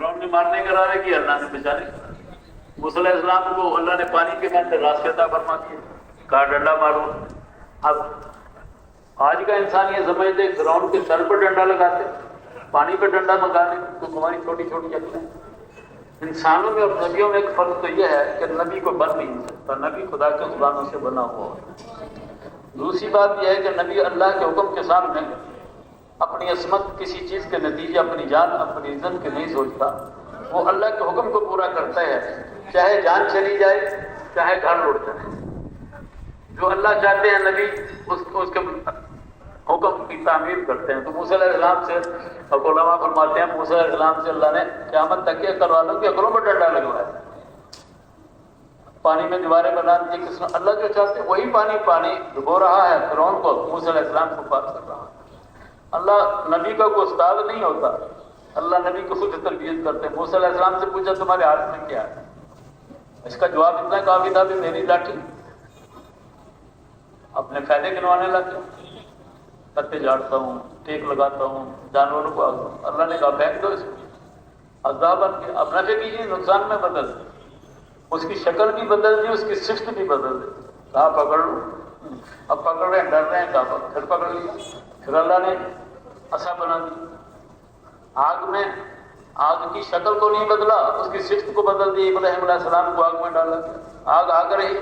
فرعون نے مارنے کا ارادہ کیا، اللہ نے بچانے کا۔ موسیٰ علیہ السلام کو اللہ نے پانی کے اندر راستے عطا فرما دیے، کہا ڈنڈا مارو۔ اب آج کا انسان یہ سمجھتے فرعون کے سر پر ڈنڈا لگاتے، پانی پہ ڈنڈا مگانے، تو تمہاری چھوٹی چھوٹی عقلیں۔ انسانوں میں اور نبیوں میں ایک فرق تو یہ ہے کہ نبی کو بن نہیں سکتا، نبی خدا کے غلاموں سے بنا ہوا ہے۔ دوسری بات یہ ہے کہ نبی اللہ کے حکم کے سامنے اپنی عصمت کسی چیز کے نتیجے، اپنی جان، اپنی عزت کے نہیں سوچتا، وہ اللہ کے حکم کو پورا کرتا ہے، چاہے جان چلی جائے چاہے گھر لوٹ جائے۔ جو اللہ چاہتے ہیں نبی اس کے حکم کی تعمیر کرتے ہیں۔ تو موسیٰ علیہ السلام سے علماء فرماتے ہیں موسیٰ علیہ السلام سے اللہ نے قیامت تک یہ کروا لوں کہ عقلوں پر ڈنڈا لگوایا، پانی میں دیواریں بنا دی۔ کس نے؟ اللہ جو چاہتے ہیں وہی پانی ڈبو رہا ہے فرعون کو، موسیٰ علیہ السلام کو پار کر رہا ہے۔ اللہ نبی کا کوئی استاد نہیں ہوتا، اللہ نبی کو خود تربیت کرتے ہیں۔ موسیٰ علیہ السلام سے پوچھا تمہارے ہاتھ میں کیا ہے؟ اس کا جواب اتنا کافی تھا کہ میری لاٹھی، اپنے فائدے گنوانے لگا، پتے جھاڑتا ہوں، ٹیک لگاتا ہوں، جانوروں کو آتا ہوں۔ اللہ نے کہا پھینک دو اس کو، عذاب کے اب نفع کیجیے، نقصان میں بدل دیں۔ اس کی شکل بھی بدل دی، اس کی صفت بھی بدل دی۔ کہا پکڑ لو، اب پکڑ رہے ہیں، ڈر رہے ہیں، کہا پھر پکڑ لیا۔ پھر اللہ نے عصا بنا دی، آگ میں آگ کی شکل کو نہیں بدلا، اس کی صفت کو بدل دی۔ ابراہیم علیہ السلام کو آگ میں ڈالا گیا، آگ رہی،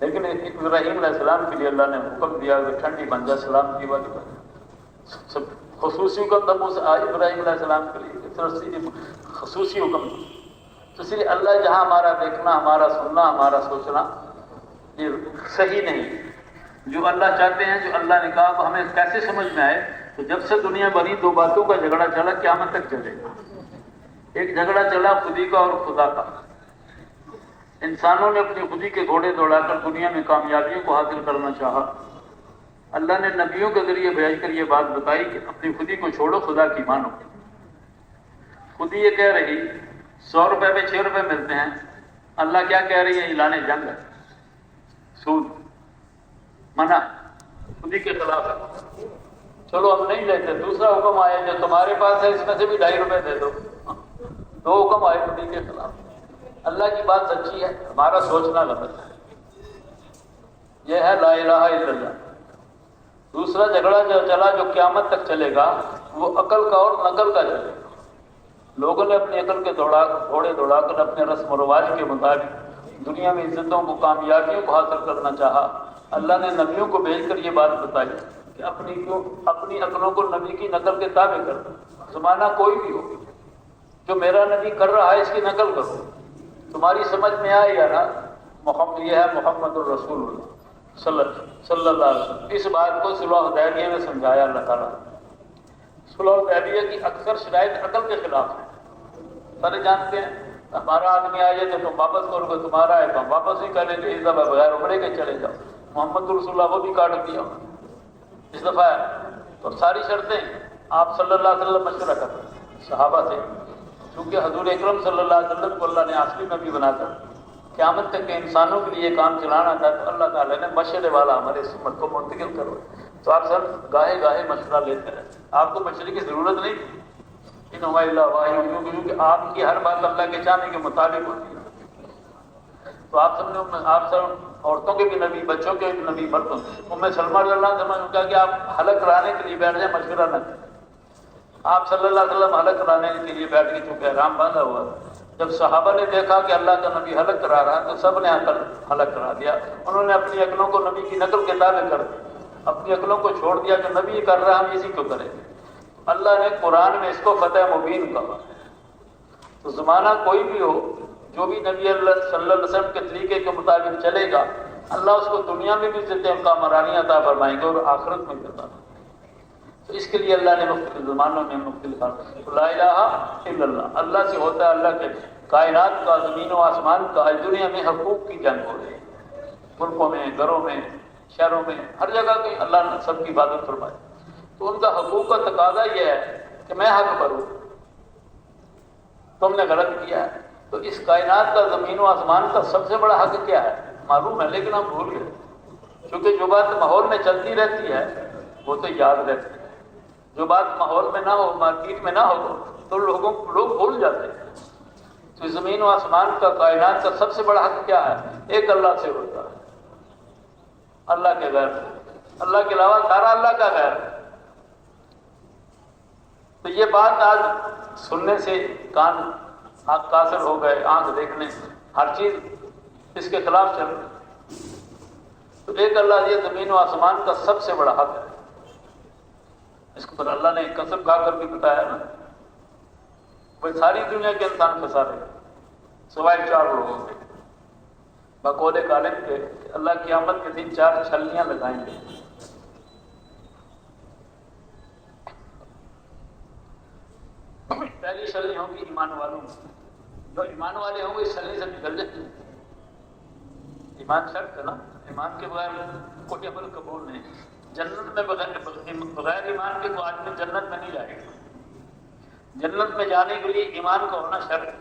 لیکن ابراہیم علیہ السلام کے لیے اللہ نے حکم دیا کہ ٹھنڈی بن جا، سلامتی والی بن جا۔ سب خصوصی حکم تھا ابراہیم علیہ السلام کے لیے، اس طرح سے خصوصی حکم تھا۔ تو اس لیے اللہ جہاں ہمارا دیکھنا، ہمارا سننا، ہمارا سوچنا یہ صحیح نہیں۔ جو اللہ چاہتے ہیں، جو اللہ نے کہا وہ ہمیں کیسے سمجھ میں آئے؟ تو جب سے دنیا بنی دو باتوں کا جھگڑا چلا، قیامت تک چلے گا۔ ایک جھگڑا چلا خودی کا اور خدا کا۔ انسانوں نے اپنی خودی کے گھوڑے دوڑا کر دنیا میں کامیابیوں کو حاصل کرنا چاہا۔ اللہ نے نبیوں کے ذریعے بھیج کر یہ بات بتائی کہ اپنی خودی کو چھوڑو، خدا کی مانو۔ خودی یہ کہہ رہی 100 روپے میں 6 روپے ملتے ہیں، اللہ کیا کہہ رہی ہے؟ اعلان جنگ ہے، سود منع، خودی کے خلاف ہے۔ چلو ہم نہیں لیتے۔ دوسرا حکم آیا جو تمہارے پاس ہے اس میں سے بھی 2.5 روپے دے دو۔ 2 حکم آئے خودی کے خلاف۔ اللہ کی بات سچی ہے، ہمارا سوچنا غلط ہے۔ یہ ہے لا الہ الا اللہ۔ دوسرا جھگڑا جو چلا، جو قیامت تک چلے گا، وہ عقل کا اور نقل کا چلے گا۔ لوگوں نے اپنی عقل کے گھوڑے دوڑا کر اپنے رسم و رواج کے مطابق دنیا میں عزتوں کو، کامیابیوں کو حاصل کرنا چاہا۔ اللہ نے نبیوں کو بھیج کر یہ بات بتائی کہ اپنی عقلوں کو نبی کی نقل کے تابع کر دو۔ زمانہ کوئی بھی ہو، جو میرا نبی کر رہا ہے اس کی نقل کرو۔ تمہاری سمجھ میں آئے یا نہ، یہ ہے محمد الرسول اللہ صلی اللہ علیہ وسلم۔ اس بات کو صلح حدیبیہ میں سمجھایا اللہ تعالیٰ۔ صلح حدیبیہ کی اکثر شرائط عقل کے خلاف ہیں۔ سارے جانتے ہیں ہمارا آدمی آئے تو تم واپس کرو گے، تمہارا ہے تو ہم واپس نہیں کریں گے، اس دفعہ بغیر عمرے کے چلے جاؤ۔ محمد رسول اللہ وہ بھی کاٹ دیا اس دفعہ ہے تو ساری شرطیں آپ صلی اللہ علیہ وسلم مشورہ کرتے صحابہ سے، چونکہ حضور اکرم صلی اللہ علیہ وسلم کو اللہ نے آخری نبی بنا کر قیامت تک کے انسانوں کے لیے کام چلانا تھا، تو اللہ تعالیٰ نے مشورے والا ہمارے اس امت کو منتقل کرو۔ تو آپ سر گاہے گاہے مشورہ لیتے رہے، آپ کو مشورے کی ضرورت نہیں تھی۔ ان ہوا الا وحی، کیونکہ آپ کی ہر بات اللہ کے چاہنے کے مطابق ہوتی ہے۔ تو آپ سب عورتوں کے بھی نبی، بچوں کے بھی نبی، مردوں سلمہ رضی اللہ عنہ نے کہا کہ آپ حلق کرانے کے لیے بیٹھ جائیں، مشورہ نہ کریں۔ آپ صلی اللہ علیہ وسلم حلق کرانے کے لیے بیٹھ گئے، چونکہ احرام باندھا ہوا۔ جب صحابہ نے دیکھا کہ اللہ کا نبی حلق کرا رہا ہے تو سب نے آ کر حلق کرا دیا۔ انہوں نے اپنی عقلوں کو نبی کی نقل کے تابع کر دیا، اپنی عقلوں کو چھوڑ دیا کہ نبی یہ کر رہا ہے ہم اسی کو کریں گے۔ اللہ نے قرآن میں اس کو فتح مبین کہا۔ تو زمانہ کوئی بھی ہو، جو بھی نبی اللہ صلی اللہ علیہ وسلم کے طریقے کے مطابق چلے گا، اللہ اس کو دنیا میں بھی عزتیں کا مرانی عطا فرمائیں گے اور آخرت میں بھی عطا فرمائیں گے۔ تو اس کے لیے اللہ نے مختلف زمانوں میں مختلف لا الہ الا اللہ، اللہ سے ہوتا ہے، اللہ کے کائنات کا، زمین و آسمان کا۔ آج دنیا میں حقوق کی جنگ ہو رہی ہے، ملکوں میں، گھروں میں، شہروں میں، ہر جگہ پہ اللہ نے سب کی عبادت فرمائی۔ تو ان کا حقوق کا تقاضا یہ ہے کہ میں حق بھروں، تم نے غلط کیا ہے۔ تو اس کائنات کا، زمین و آسمان کا سب سے بڑا حق کیا ہے؟ معلوم ہے لیکن ہم بھول گئے، کیونکہ جو بات ماحول میں چلتی رہتی ہے وہ تو یاد رہتی ہے۔ جو بات ماحول میں نہ ہو، مارکیٹ میں نہ ہو، تو لوگ بھول جاتے ہیں۔ تو زمین و آسمان کا، کائنات کا سب سے بڑا حق کیا ہے؟ ایک اللہ سے ہوتا ہے، اللہ کے غیر سے، اللہ کے علاوہ سارا اللہ کا غیر ہے۔ تو یہ بات آج سننے سے کان قاصر ہو گئے، آنکھ دیکھنے، ہر چیز اس کے خلاف چل رہی۔ تو ایک اللہ یہ زمین و آسمان کا سب سے بڑا حق ہے۔ اس کو پر اللہ نے قسم کھا کر بھی بتایا نا، وہ ساری دنیا کے انسان پھنسا رہے سوائے 4 لوگوں کے، بقول غالب کے اللہ قیامت کے دن 4 چھلیاں لگائیں گے۔ پہلی چھلی ہوگی ایمان والوں، جو ایمان والے ہوں گے اس چھلنی سے نکل جائیں گے۔ ایمان شرط ہے نا، ایمان کے بغیر کوئی عمل قبول نہیں۔ جنت میں بغیر ایمان کے کوئی آدمی جنت میں نہیں جائے گا۔ جنت میں جانے کے لیے ایمان کا ہونا شرط ہے۔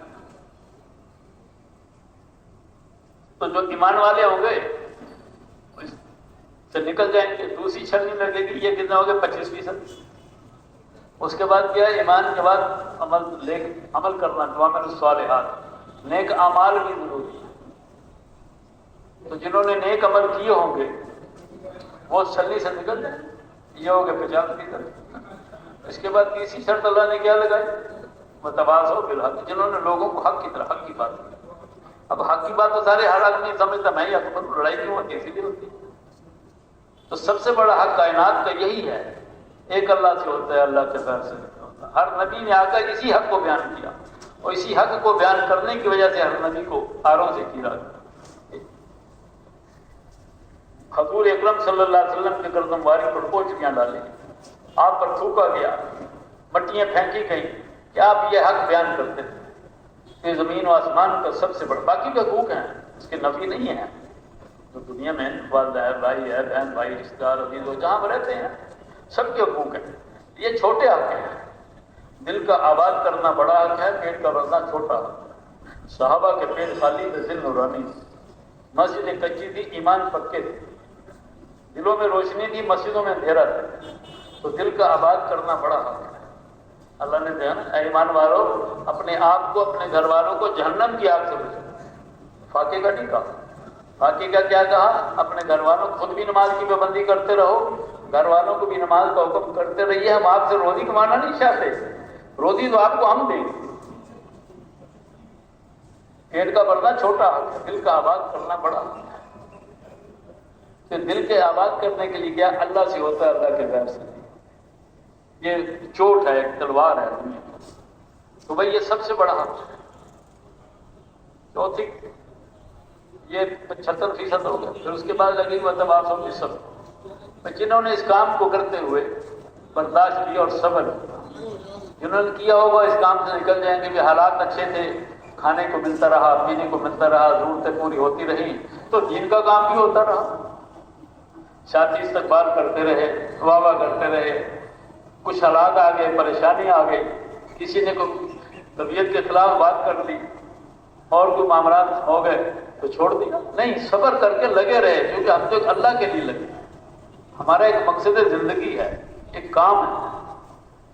تو جو ایمان والے ہوں گے اس سے نکل جائیں گے۔ دوسری چھلنی لگے گی، یہ کتنا ہو گیا؟ 25%۔ اس کے بعد کیا ہے؟ ایمان کے بعد عمل کرنا، وعملوا الصالحات، نیک اعمال بھی ضروری ہے۔ تو جنہوں نے نیک عمل کیے ہوں گے وہ چھلنی سے نکل جائیں، یہ ہو گئے 50%۔ اس کے بعد تیسری شرط اللہ نے کیا لگائی؟ وتواصوا بالحق، جنہوں نے لوگوں کو حق کی طرح حق کی بات کی۔ اب حق کی بات تو سارے ہر آدمی سمجھتا، میں یا تو لڑائی کیوں ہوتی ہے؟ اسی لیے ہوتی ہے۔ تو سب سے بڑا حق کائنات کا یہی ہے، ایک اللہ سے ہوتا ہے، اللہ کے غیر سے نہیں ہوتا۔ ہر نبی نے آ کر اسی حق کو بیان کیا، اور اسی حق کو بیان کرنے کی وجہ سے ہر نبی کو آروں سے گرا۔ حضور اکرم صلی اللہ علیہ وسلم کے گردن واری پر پوچھیاں ڈالی، آپ پر تھوکا گیا، مٹیاں پھینکی گئیں کہ آپ یہ حق بیان کرتے تھے کہ زمین و آسمان کا سب سے بڑا، باقی کے حقوق ہیں اس کے نفی نہیں ہے، جو دنیا میں والدہ ہے، بھائی ہے، بہن بھائی، رشتہ دار، عزیز ہو، جہاں ہم رہتے ہیں سب کے حقوق ہیں۔ یہ چھوٹے حق ہیں، دل کا آباد کرنا بڑا حق ہے، پیٹ کا بھرنا چھوٹا حق ہے۔ صحابہ کے پیٹ خالی تھے، دل نورانی، مسجدیں کچی تھی، ایمان پکے تھے، دلوں میں روشنی تھی، مسجدوں میں اندھیرا تھا۔ تو دل کا آباد کرنا بڑا حق ہے۔ اللہ نے کہا نا، اے ایمان والوں اپنے آپ کو، اپنے گھر والوں کو جہنم کی آگ سے بچاؤ۔ فاقے کا نہیں کہا، فاقے کا کیا کہا؟ اپنے گھر والوں کو، خود بھی نماز کی پابندی کرتے رہو، گھر والوں کو بھی نماز کا حکم کرتے رہیے۔ ہم آپ سے روزی کمانا نہیں چاہتے، روزی تو آپ کو ہم دیں گے۔ پیٹ کا بھرنا چھوٹا حق ہے، دل کا آباد کرنا بڑا حق ہے۔ کہ دل کے آباد کرنے کے لیے کیا اللہ سے ہوتا ہے، اللہ کے غیر سے نہیں۔ یہ چوٹ ہے، ایک تلوار ہے دنیا کی۔ تو بھائی یہ سب سے بڑا حق ہے۔ چوتھی یہ 75% ہو گیا۔ پھر اس کے بعد لگی وتواصوا بالصبر، جنہوں نے اس کام کو کرتے ہوئے برداشت کیا اور صبر کیا، جنہوں نے کیا ہوگا اس کام سے نکل جائیں گے۔ بھی حالات اچھے تھے، کھانے کو ملتا رہا، پینے کو ملتا رہا، ضرورتیں پوری ہوتی رہی، تو دین کا کام بھی ہوتا رہا۔ شادی استقبال کرتے رہے، واہ واہ کرتے رہے، کچھ حالات آ گئے، پریشانی آ گئی، کسی نے کوئی طبیعت کے خلاف بات کر دی اور کوئی معاملات ہو گئے تو چھوڑ دیا؟ نہیں، صبر کر کے لگے رہے، کیونکہ ہم تو اللہ کے لیے لگے، ہمارا ایک مقصد زندگی ہے، ایک کام ہے۔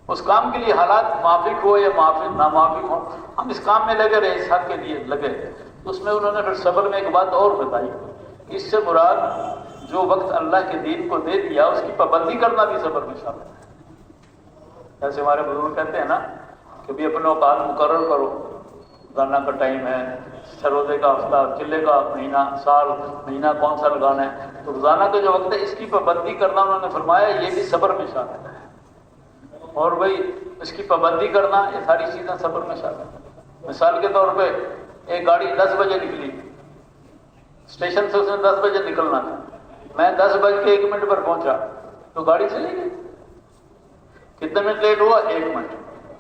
اس کام کے لیے حالات موافق ہو یا ناموافق ہو، ہم اس کام میں لگے رہے، اس حق کے لیے لگے۔ اس میں انہوں نے پھر صبر میں ایک بات اور بتائی، اس سے مراد جو وقت اللہ کے دین کو دے دیا اس کی پابندی کرنا بھی صبر میں شامل ہے۔ جیسے ہمارے بزرگ کہتے ہیں نا کہ بھی اپنے اوقات مقرر کرو، روزانہ کا ٹائم ہے، روزے کا ہفتہ، چلے کا مہینہ، سال، مہینہ کون سا لگانا ہے، تو روزانہ کا جو وقت ہے اس کی پابندی کرنا انہوں نے فرمایا یہ بھی صبر میں شامل ہے۔ اور بھائی اس کی پابندی کرنا، یہ ساری چیزیں صبر میں شامل ہیں۔ مثال کے طور پہ ایک گاڑی 10 بجے نکلی، اسٹیشن سے اس نے 10 بجے نکلنا تھا، میں 10:01 پر پہنچا تو گاڑی چلی گئی۔ کتنے منٹ لیٹ ہوا؟ 1 منٹ۔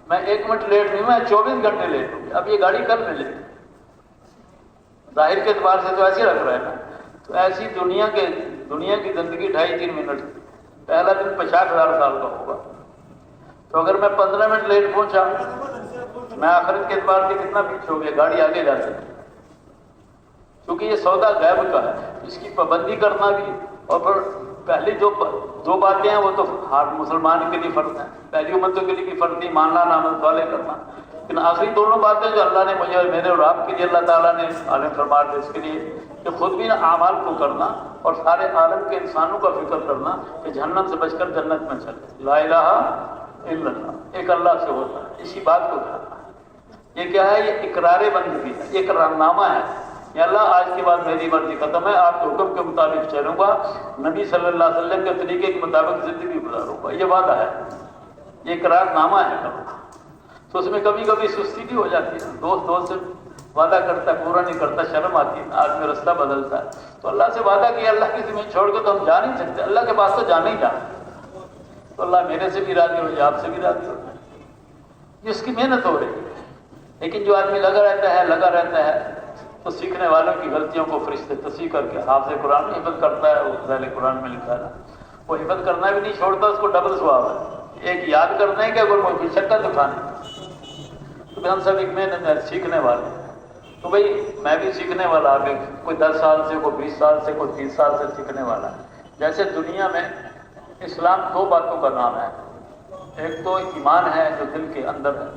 میں 1 منٹ لیٹ نہیں، میں 24 گھنٹے لیٹ ہوں۔ اب یہ گاڑی کب ملے؟ ظاہر کے اعتبار سے تو ایسے رکھ رہا ہے نا۔ تو ایسی دنیا کی زندگی 2.5-3 منٹ، پہلا دن 50,000 سال کا ہوگا۔ تو اگر میں 15 منٹ لیٹ پہنچا، میں آخرت کے اعتبار سے کتنا پیچھے ہو گیا، گاڑی آگے جا سکتی۔ کیونکہ یہ سودا غیب کا ہے، اس کی پابندی کرنا بھی اور پھر پہلی جو دو باتیں ہیں وہ تو ہر مسلمان کے لیے فرض ہیں، پہلی امتوں کے لیے بھی فرض تھی، ماننا نامت والے کرنا، لیکن آخری دونوں باتیں جو اللہ نے مجھے اور میرے اور آپ کے لیے اللہ تعالیٰ نے عالم فرما دیا اس کے لیے کہ خود بھی اعمال کو کرنا اور سارے عالم کے انسانوں کا فکر کرنا کہ جہنم سے بچ کر جنت میں چلے، لا الہ الا اللہ، ایک اللہ سے ہوتا ہے، اسی بات کو کرنا۔ یہ کیا ہے؟ یہ اقرار بندگی ہے، یہ اقرار نامہ ہے کہ اللہ آج کے بعد میری مرضی ختم ہے، آپ کے حکم کے مطابق چلوں گا، نبی صلی اللہ علیہ وسلم کے طریقے کے مطابق زندگی گزاروں گا، یہ وعدہ ہے، یہ اقرار نامہ ہے کرنا۔ تو اس میں کبھی کبھی سستی بھی ہو جاتی ہے، دوست سے وعدہ کرتا ہے پورا نہیں کرتا، شرم آتی ہے، آدمی رستہ بدلتا ہے، تو اللہ سے وعدہ کیا اللہ کی زمین چھوڑ کے تو ہم جا نہیں سکتے، اللہ کے پاس تو جانا ہی جانا، تو اللہ میرے سے بھی راضی ہو جائے، آپ سے بھی راضی ہو جائے، یہ اس کی محنت ہو رہی ہے۔ لیکن جو آدمی لگا رہتا ہے تو سیکھنے والوں کی غلطیوں کو فرشتے تصحیح کر کے حافظ قرآن حفظ کرتا ہے، وہ ذیل قرآن میں لکھا ہے، وہ حفظ کرنا بھی نہیں چھوڑتا، اس کو ڈبل ثواب ہے، ایک یاد کرنے کا اور کوئی شکل دکھانے، تو ہم سب ایک محنت ہے سیکھنے والے، تو بھائی میں بھی سیکھنے والا، آگے کوئی 10 سال سے، کوئی 20 سال سے، کوئی 30 سال سے سیکھنے والا ہے۔ جیسے دنیا میں اسلام 2 باتوں کا نام ہے، ایک تو ایمان ہے جو دل کے اندر ہے،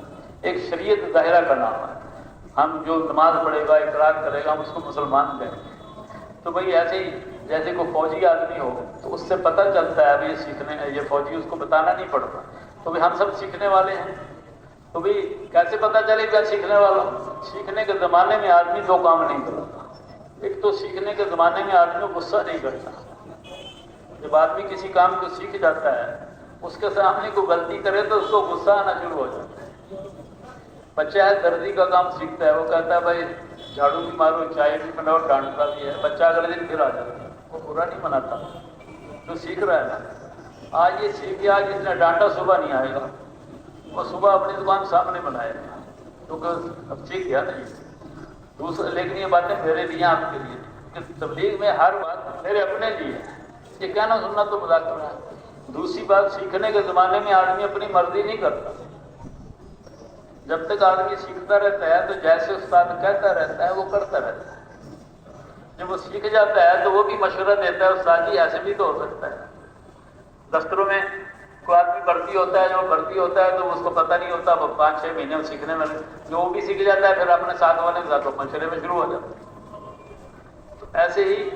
ایک شریعت ظاہرہ کا نام ہے، ہم جو نماز پڑھے گا اقرار کرے گا ہم اس کو مسلمان کہیں گے۔ تو بھئی ایسے ہی جیسے کوئی فوجی آدمی ہو تو اس سے پتہ چلتا ہے ابھی سیکھنے یہ فوجی، اس کو بتانا نہیں پڑتا، تو بھئی ہم سب سیکھنے والے ہیں، تو بھئی کیسے پتہ چلے گا سیکھنے والا؟ سیکھنے کے زمانے میں آدمی 2 کام نہیں کرتا، ایک تو سیکھنے کے زمانے میں آدمی غصہ نہیں کرتا، جب آدمی کسی کام کو سیکھ جاتا ہے اس کے سامنے کوئی غلطی کرے تو اس کو غصہ آنا شروع ہو جاتا ہے۔ بچہ ہے دردی کا کام سیکھتا ہے، وہ کہتا ہے بھائی جھاڑو بھی مارو، چائے بھی بناؤ، ڈانٹتا بھی ہے، بچہ اگلے دن پھر آ جاتا ہے، وہ برا نہیں مناتا، جو سیکھ رہا ہے نا، آج یہ سیکھ گیا، جس نے ڈانٹا صبح نہیں آئے گا، وہ صبح اپنی دکان سامنے بنائے گا، کیونکہ اب سیکھ گیا نہیں دوسرے۔ لیکن یہ باتیں میرے لیے آپ کے لیے، کہ تبلیغ میں ہر بات میرے اپنے لیے، یہ کہنا سننا تو مذاکرہ ہے۔ دوسری بات، سیکھنے کے زمانے میں آدمی اپنی مرضی نہیں کرتا، جب تک آدمی سیکھتا رہتا ہے تو جیسے استاد کہتا رہتا ہے وہ کرتا رہتا ہے، جب وہ سیکھ جاتا ہے تو وہ بھی مشورہ دیتا ہے، استاد جی ایسے بھی تو ہو سکتا ہے۔ دفتروں میں کوئی آدمی بھرتی ہوتا ہے، جو بھرتی ہوتا ہے تو اس کو پتہ نہیں ہوتا، وہ 5-6 مہینے سیکھنے میں، جو وہ بھی سیکھ جاتا ہے پھر اپنے ساتھ والے کے ساتھ مشورے میں شروع ہو جاتا ہے۔ تو ایسے ہی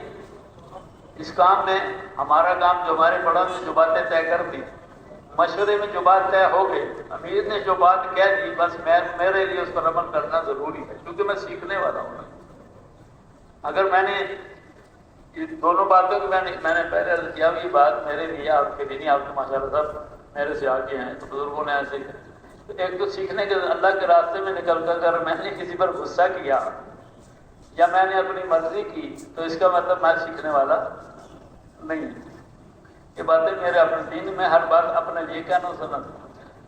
اس کام میں ہمارا کام جو ہمارے بڑوں نے جو باتیں طے کر دی، مشورے میں جو بات طے ہو گئی، امیر نے جو بات کہہ دی، بس میرے لیے اس پر عمل کرنا ضروری ہے، کیونکہ میں سیکھنے والا ہوں۔ اگر میں نے یہ دونوں باتوں کی میں نے پہلے عرض کیا بھی بات میرے لیے، آپ کے لیے نہیں، آپ تو ماشاءاللہ صاحب میرے سے آگے ہیں، تو بزرگوں نے ایسے تو ایک تو سیکھنے کے اللہ کے راستے میں نکل کر اگر میں نے کسی پر غصہ کیا یا میں نے اپنی مرضی کی تو اس کا مطلب میں سیکھنے والا نہیں۔ یہ باتیں میرے اپنے دین میں ہر بات اپنے لیے کہنا سنا،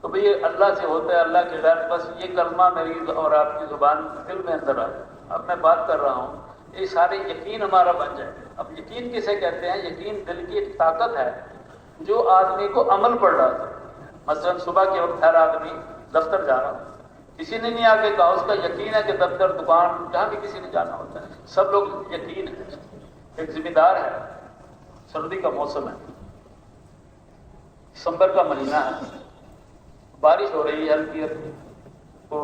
تو بھئی یہ اللہ سے ہوتا ہے، اللہ کے غیر، بس یہ کلمہ میری اور آپ کی زبان دل میں اندر آ جائے۔ اب میں بات کر رہا ہوں، یہ سارے یقین ہمارا بن جائے۔ اب یقین کسے کہتے ہیں؟ یقین دل کی ایک طاقت ہے جو آدمی کو عمل پر ڈالتا ہے۔ مثلا صبح کے وقت ہر آدمی دفتر جا رہا ہوں، کسی نے نہیں آگے کہا، اس کا یقین ہے کہ دفتر، دکان، جہاں بھی کسی نے جانا ہوتا ہے، سب لوگ یقین ہے۔ ایک ذمہ دار ہے، سردی کا موسم ہے، دسمبر کا مہینہ ہے، بارش ہو رہی ہے ہلکی ہلکی، تو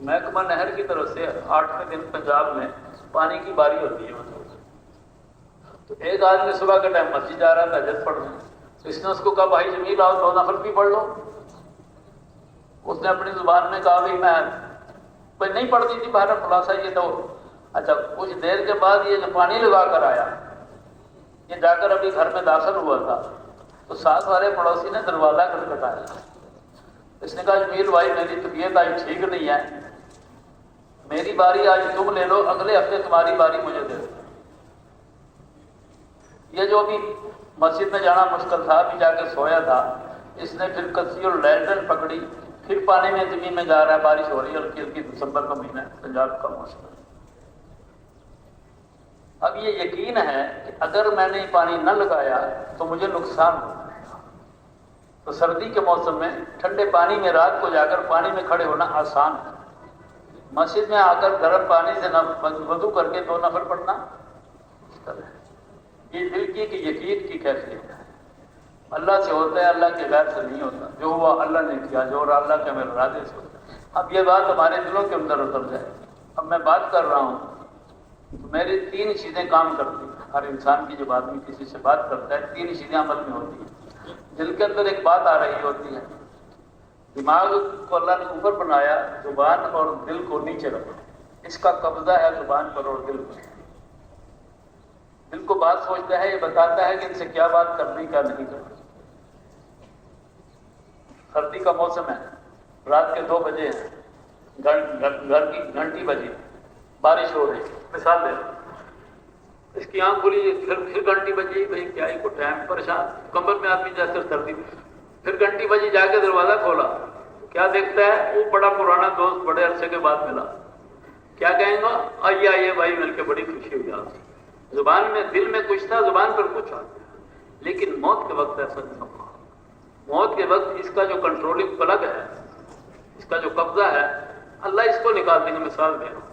محکمہ نہر کی طرف سے 8ویں دن پنجاب میں پانی کی باری ہوتی ہے، تو ایک آدمی صبح کے ٹائم مسجد جا رہا تھا تہجد پڑھنے، تو اس نے اس کو کہا بھائی جمیل آؤ 2 نفل بھی پڑھ لو۔ اس نے اپنی زبان میں کہا بھی میں کوئی نہیں پڑھتی تھی، باہر خلاصہ یہ تو اچھا۔ کچھ دیر کے بعد یہ جو پانی لگا کر آیا، یہ جا کر ابھی گھر میں داخل ہوا تھا، تو ساتھ والے پڑوسی نے دروازہ کھٹکھٹایا۔ اس نے کہا جمیل بھائی میری طبیعت آج ٹھیک نہیں ہے، میری باری آج تم لے لو، اگلے ہفتے تمہاری باری مجھے دے دو۔ یہ جو بھی مسجد میں جانا مشکل تھا، ابھی جا کے سویا تھا، اس نے پھر کسی اور لینٹن پکڑی، پھر پانی میں زمین میں جا رہا ہے، بارش ہو رہی ہے ہلکی ہلکی، دسمبر کا مہینہ ہے، پنجاب کا موسم۔ اب یہ یقین ہے کہ اگر میں نے پانی نہ لگایا تو مجھے نقصان ہوگا۔ تو سردی کے موسم میں ٹھنڈے پانی میں رات کو جا کر پانی میں کھڑے ہونا آسان ہے، مسجد میں آ کر گرم پانی سے وضو کر کے 2 نفل پڑھنا مشکل ہے۔ یہ دل کی کہ یقین کی کیفیت ہے، اللہ سے ہوتا ہے، اللہ کے غیر سے نہیں ہوتا، جو ہوا اللہ نے کیا، جو ہوا اللہ کے میرے ارادے سے ہوتا ہے۔ اب یہ بات ہمارے دلوں کے اندر اتر جائے۔ اب میں بات کر رہا ہوں تو میری تین چیزیں کام کرتی ہیں، ہر انسان کی جب آدمی کسی سے بات کرتا ہے تین چیزیں عمل میں ہوتی ہیں۔ دل کے اندر ایک بات آ رہی ہوتی ہے، دماغ کو اللہ نے اوپر بنایا، زبان اور دل کو نیچے رکھا، اس کا قبضہ ہے زبان پر اور دل پر۔ دل کو بات سوچتا ہے، یہ بتاتا ہے کہ ان سے کیا بات کرنی کیا نہیں کرنی۔ سردی کا موسم ہے، رات کے 2 بجے ہیں، گھر کی گھنٹی بجی، بارش ہو رہی، مثال دے رہا ہوں۔ اس کی آنکھ کھلی، پھر گھنٹی بجی، بھائی کیا ہی کو ٹائم، پریشان کمبل میں آدمی جیسے سردی میں، پھر گھنٹی بجی، جا کے دروازہ کھولا، کیا دیکھتا ہے؟ وہ بڑا پرانا دوست بڑے عرصے کے بعد ملا۔ کیا کہیں گا؟ آئیے آئیے بھائی، مل کے بڑی خوشی ہوئی آپ سے۔ زبان میں، دل میں کچھ تھا، زبان پر کچھ آتا، لیکن موت کے وقت ایسا نہیں ہوگا۔ موت کے وقت اس کا جو کنٹرولنگ پلگ ہے، اس کا جو قبضہ ہے، اللہ اس کو نکال دیں گے۔ مثال دے رہا ہوں،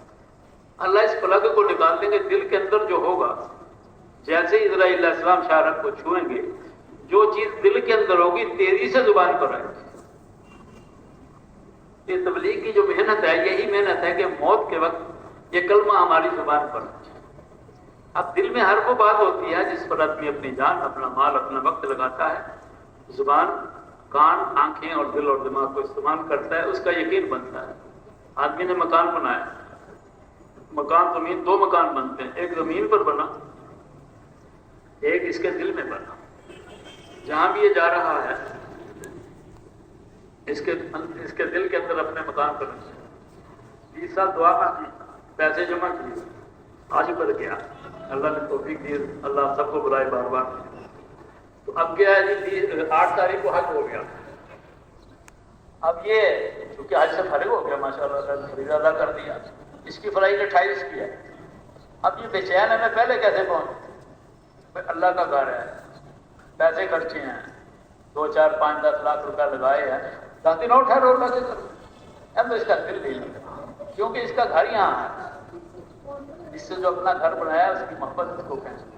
اللہ اس پلگ کو نکال دیں گے، دل کے اندر جو ہوگا، جیسے ہی اسرائیل علیہ السلام شارق کو چھوئیں گے، جو چیز دل کے اندر ہوگی تیزی سے زبان پر آئے گی۔ یہ تبلیغ کی جو محنت ہے، یہی محنت ہے کہ موت کے وقت یہ کلمہ ہماری زبان پر ہے۔ اب دل میں ہر وہ بات ہوتی ہے جس پر آدمی اپنی جان، اپنا مال، اپنا وقت لگاتا ہے، زبان، کان، آنکھیں اور دل اور دماغ کو استعمال کرتا ہے، اس کا یقین بنتا ہے۔ آدمی نے مکان بنایا، مکان زمین، 2 مکان بنتے ہیں، ایک زمین پر بنا، ایک اس کے دل میں بنا۔ جہاں بھی یہ جا رہا ہے، اس کے دل کے اندر اپنے مکان پر رکھے۔ 20 سال دعا کی، پیسے جمع کیے، آج بڑھ گیا، اللہ نے توفیق دی، اللہ سب کو بلائے بار بار۔ تو اب کیا ہے جی، 8 تاریخ کو حج ہو گیا۔ اب یہ چونکہ حج سے فارغ ہو گیا، ماشاء اللہ فریضہ ادا کر دیا، اس کی فلائٹ 28 کی ہے۔ اب یہ بے چین ہے، میں پہلے کیسے پہنچ؟ اللہ کا گھر ہے، پیسے خرچے ہیں، 2 4 5 10 لاکھ روپیہ لگائے ہیں، 10 دن اور ٹھہرو لگے کرو۔ اب تو اس کا دل نہیں لگا، کیونکہ اس کا گھر یہاں ہے۔ اس سے جو اپنا گھر بنایا اس کی محبت اس کو کہتے ہیں۔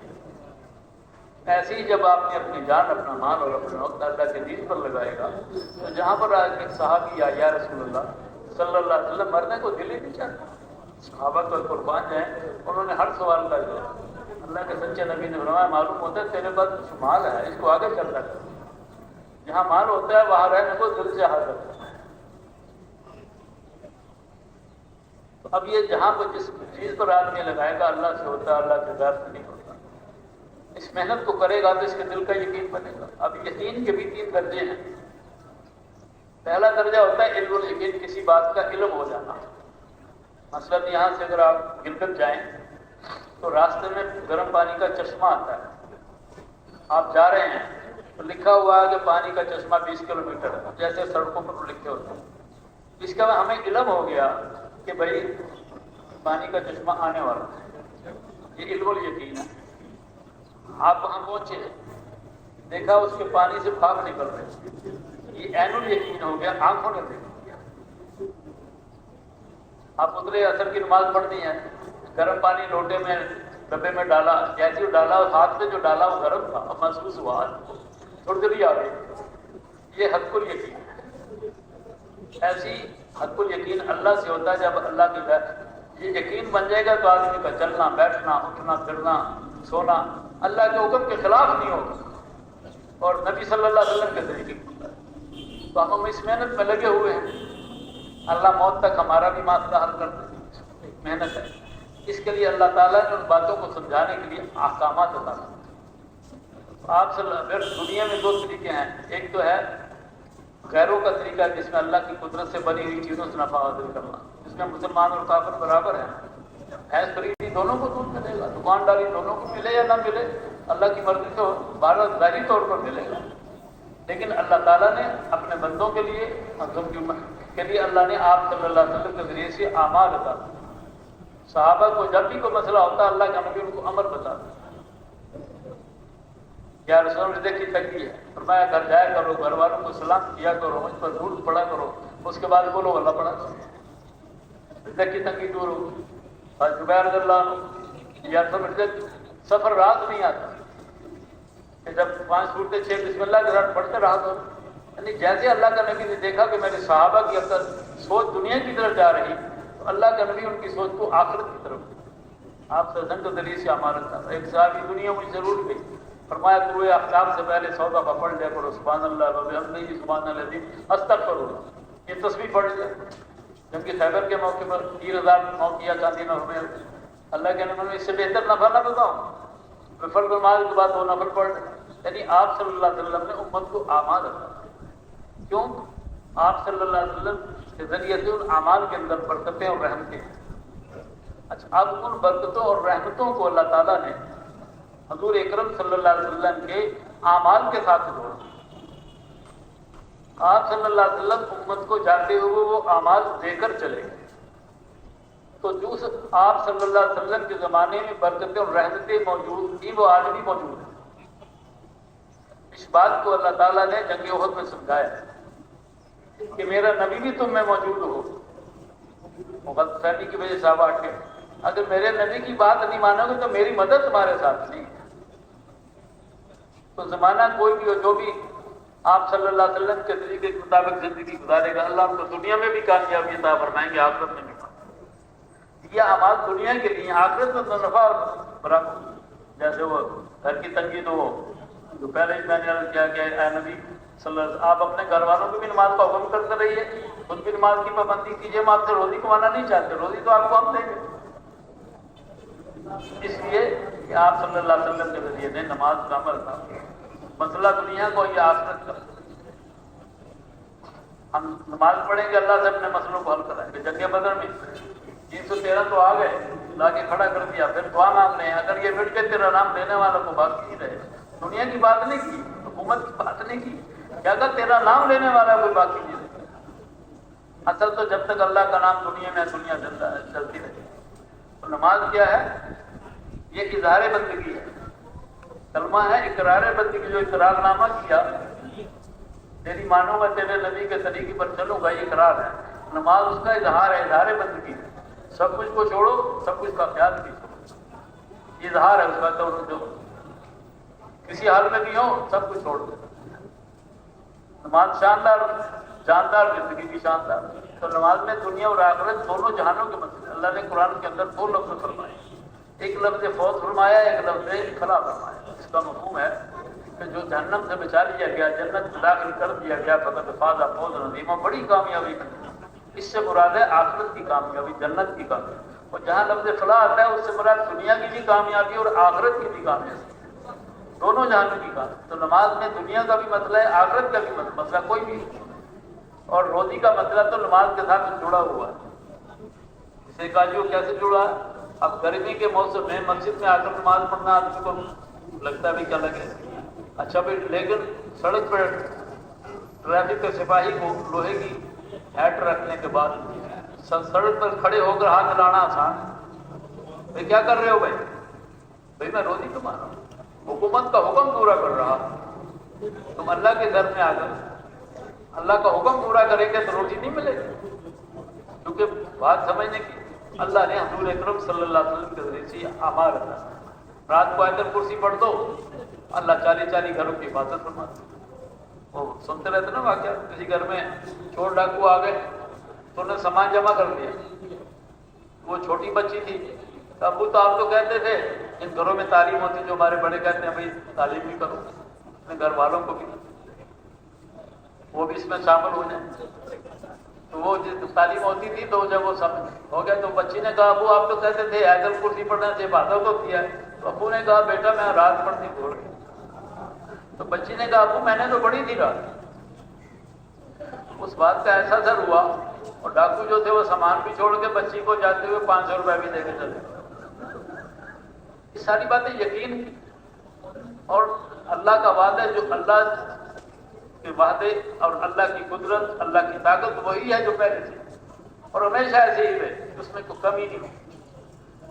ایسے ہی جب آپ نے اپنی جان، اپنا مال اور اپنا وقت اللہ کے دین پر لگائے گا، تو جہاں پر ایک صحابی آیا، یا رسول اللہ صلی اللہ علیہ وسلم، مرنے کو دل ہی نہیں چاہتا۔ صحابہ تو قربان جائیں، انہوں نے ہر سوال کا جواب، اللہ کے سچے نبی نے فرمایا، معلوم ہوتا ہے تیرے پاس مال ہے، اس کو آگے چلتا کر۔ جہاں مال ہوتا ہے وہاں رہنے کو دل سے حاضر ہے۔ اب یہ جہاں پر جس چیز پر آدمی لگائے گا، اللہ سے ہوتا ہے، اللہ کے غیر سے نہیں ہوتا۔ اس محنت کو کرے گا تو اس کے دل کا یقین بنے گا۔ اب یقین کے بھی 3 درجے ہیں۔ پہلا درجہ ہوتا ہے علم الیقین، کسی بات کا علم ہو جانا۔ مثلاً یہاں سے اگر آپ گلگت جائیں تو راستے میں گرم پانی کا چشمہ آتا ہے، آپ جا رہے ہیں تو لکھا ہوا ہے کہ پانی کا چشمہ 20 کلومیٹر ہے، جیسے سڑکوں پر لکھے ہوتے ہیں۔ اس کا ہمیں علم ہو گیا کہ بھائی پانی کا چشمہ آنے والا ہے، یہ علم الیقین ہے۔ آپ وہاں پہنچے، دیکھا اس کے پانی سے بھاپ نکل رہے، یہ عین الیقین ہو گیا، آنکھوں نے دیکھ لیا۔ آپ اترے، عصر کی نماز پڑھنی ہے، گرم پانی لوٹے میں، ڈبے میں ڈالا، جیسے ڈالا ہاتھ سے جو ڈالا وہ گرم تھا، اب محسوس ہوا، تھوڑی دیر آ گئی۔ یہ حق الیقین ہے۔ ایسی حق الیقین اللہ سے ہوتا ہے جب اللہ کی یہ یقین بن جائے گا تو آدمی کا چلنا، بیٹھنا، اٹھنا، پھرنا، سونا اللہ کے حکم کے خلاف نہیں ہوگا اور نبی صلی اللہ علیہ وسلم کے طریقے ہوتا ہے۔ تو ہم اس محنت میں لگے ہوئے ہیں، اللہ موت تک ہمارا بھی مسئلہ حل کر دے، ایک محنت ہے۔ اس کے لیے اللہ تعالیٰ نے ان باتوں کو سمجھانے کے لیے احکامات عطا کیے۔ آپ پھر دنیا میں 2 طریقے ہیں، ایک تو ہے غیروں کا طریقہ جس میں اللہ کی قدرت سے بنی ہوئی چیزوں سے نفع حاصل کرنا، جس میں مسلمان اور کافر برابر ہیں۔ بھینس خریدی دونوں کو دودھ ملے گا، دکان ڈالی دونوں کو ملے یا نہ ملے، اللہ کی مرضی سے بارہ ظاہری طور پر ملے گا۔ لیکن اللہ تعالیٰ نے اپنے بندوں کے لیے، حضرت کی امت کے لیے اللہ نے آپ صلی اللہ علیہ وسلم کے ذریعے سے اعمال عطا کیے۔ صحابہ کو جب بھی کوئی مسئلہ ہوتا ہے اللہ کے نبی ان کو امر بتاتا ہے، یا رسول اللہ کی تنگی ہے، فرمایا گھر جایا کرو، گھر والوں کو سلام کیا کرو، مجھ پر درود پڑھا کرو، اس کے بعد بولو اللہ پڑھا کرو، رزق کی تنگی دور ہوگی۔ اور زبیر رضی اللہ عنہ یا سفر رات نہیں آتا، کہ جب 5 صورتیں 6 بسم اللہ کے ساتھ پڑھتے رہا تو یعنی جیسے اللہ کا نبی نے دیکھا کہ میرے صحابہ کی اکثر سوچ دنیا کی طرف جا رہی تو اللہ کا نبی ان کی سوچ کو آخرت کی طرف آپ سے زنگ و دلی سے امانت تھا. ایک صحابی دنیا مجھ ضرور گئی, فرمایا طلوع اختاب سے پہلے 100 دفعہ پڑھ لیا کرو سبحان اللہ وبحمدہ سبحان اللہ العظیم استغفر اللہ, یہ تسبیح پڑھ لیا. جبکہ خیبر کے موقع پر 3000 کیا چاندی میں ہمیں اللہ کے نبی نے اس سے بہتر نفع نہ بتاؤں, فرض نماز کے بعد 2 نفل پڑھ لیں. یعنی آپ صلی اللہ علیہ وسلم نے امت کو اعمال رکھا. کیوں؟ آپ صلی اللہ علیہ وسلم کے ذریعے سے ان اعمال کے اندر برکتیں اور رحمتیں. اچھا, اب ان برکتوں اور رحمتوں کو اللہ تعالیٰ نے حضور اکرم صلی اللہ علیہ وسلم کے اعمال کے ساتھ جوڑا. آپ صلی اللہ علیہ وسلم امت کو جاتے ہوئے وہ اعمال دے کر چلے گئے. تو جو آپ صلی اللہ علیہ وسلم کے زمانے میں برکتیں اور رحمتیں موجود تھیں وہ آج بھی موجود ہیں. اس بات کو اللہ تعالیٰ نے جنگ احد میں سمجھایا کہ میرا نبی بھی تم میں موجود ہو. غلط فہمی کی وجہ سے آپ ہٹ گئے. اگر میرے نبی کی بات نہیں مانو گے تو میری مدد تمہارے ساتھ نہیں. تو زمانہ کوئی بھی ہو, جو بھی آپ صلی اللہ علیہ وسلم کے طریقے کے مطابق زندگی گزارے گا, اللہ کو دنیا میں بھی کامیابی عطا فرمائیں گے, آخرت میں بھی. یہ اعمال دنیا کے لیے, آخرت میں تو نفع اور برکت. جیسے وہ گھر کی تنگی تو ہو, جو پہلے ہی میں نے عرض کیا کہ اے نبی صلی اللہ علیہ وسلم آپ اپنے گھر والوں کو بھی نماز کا حکم کرتے رہیے, خود بھی نماز کی پابندی کیجیے. ہم آپ سے روزی کمانا نہیں چاہتے, روزی تو آپ کو ہم دیں گے. اس لیے کہ آپ صلی اللہ علیہ وسلم کے ذریعے نے نماز کا عمل تھا. مسئلہ دنیا کو یہ آخرت کا. ہم نماز پڑھیں گے, اللہ سے اپنے مسئلوں کو حل کرائیں گے. جنگ بدر میں 313 تو آ گئے, لا کے کھڑا کر دیا, پھر دعا مانگ رہے ہیں اگر یہ مٹ کے تیرا نام لینے والوں کو باقی نہیں رہے. دنیا کی بات نہیں کی, حکومت کی بات نہیں کی, کہ اگر تیرا نام لینے والا کوئی باقی نہیں رہے. اصل تو جب تک اللہ کا نام دنیا میں, دنیا زندہ ہے, چلتی رہے. تو نماز کیا ہے؟ یہ اظہار بندگی ہے. کلمہ ہے اقرار بندگی. جو اقرار نامہ کیا تیری مانوں گا, تیرے نبی کے طریقے پر چلوں گا, یہ اقرار ہے. نماز اس کا اظہار ہے, اظہار بندگی ہے. سب کچھ کو چھوڑو, سب کچھ کا خیال بھی چھوڑو, یہ اظہار ہے اس کا. تو جو کسی حال میں بھی ہو سب کچھ چھوڑ دو. نماز شاندار, جاندار زندگی کی شاندار. تو نماز میں دنیا اور آخرت دونوں جہانوں کے مسئلے. اللہ نے قرآن کے اندر 2 لفظ فرمائے, ایک لفظ فوت فرمایا, ایک لفظ فلاح فرمایا. اس کا مفہوم ہے کہ جو جہنم سے بچا لیا گیا, جنت میں داخل کر دیا گیا, فقط فاز فوز عظیما, بڑی کامیابی. اس سے مراد ہے آخرت کی کامیابی, جنت کی کامیابی. اور جہاں لفظ فلاح آتا ہے اس سے مراد دنیا کی بھی کامیابی اور آخرت کی بھی کامیابی, دونوں جہانوں کی کامیابی. تو نماز میں دنیا کا بھی مسئلہ ہے, آخرت کا بھی مسئلہ کوئی بھی. اور روزی کا مسئلہ تو نماز کے ساتھ جڑا ہوا ہے. اسے کہا جو کیسے جڑا ہے؟ اب گرمی کے موسم میں مسجد میں آ کر نماز پڑھنا آدمی کو لگتا ہے بھی کیا لگے. اچھا بھائی, لیکن سڑک پر ٹریفک کے سپاہی کو لوہے کی ہیٹ رکھنے کے بعد سڑک پر کھڑے ہو کر ہاتھ لانا آسان ہے. بھائی کیا کر رہے ہو بھائی؟ بھائی میں روزی کما رہا ہوں, حکومت کا حکم پورا کر رہا. تم اللہ کے گھر میں آ کر اللہ کا حکم پورا کریں گے تو روزی نہیں ملے گی. کیونکہ بات سمجھنے کی, اللہ نے حضور اکرم صلی اللہ علیہ وسلم کے ذریعے سے اعمال رکھا. رات کو آیت کرسی پڑھ دو, اللہ 40 گھروں کی حفاظت فرماتا. وہ سنتے رہتے نا واقعہ, کسی گھر میں چور ڈاکو آ گئے تو انہوں نے سامان جمع کر دیا. وہ چھوٹی بچی تھی, تو ابو تو آپ تو کہتے تھے ان گھروں میں تعلیم ہوتی, جو ہمارے بڑے کہتے ہیں بھائی تعلیم بھی کرو, اپنے گھر والوں کو بھی, وہ بھی اس میں شامل ہو جائیں. تو وہ تعلیم ہوتی تھی, تو جب وہ سب ہو گیا تو بچی نے کہا ابو آپ تو کہتے تھے آیت کرسی پڑھنے سے عبادت ہوتی ہے. تو ابو نے کہا بیٹا میں رات پڑھتی بھول گئی. تو بچی نے کہا ابو میں نے تو پڑھی تھی رات. اس بات کا ایسا اثر ہوا, اور ڈاکو جو تھے وہ سامان بھی چھوڑ کے بچی کو جاتے ہوئے 500 روپے بھی دے کے چلے. یہ ساری باتیں یقین کی. اور اللہ کا وعدہ, جو اللہ کے وعدے اور اللہ کی قدرت, اللہ کی طاقت وہی ہے جو پہلے تھی, اور ہمیشہ ایسے ہی رہے, اس میں کوئی کمی نہیں ہوئی.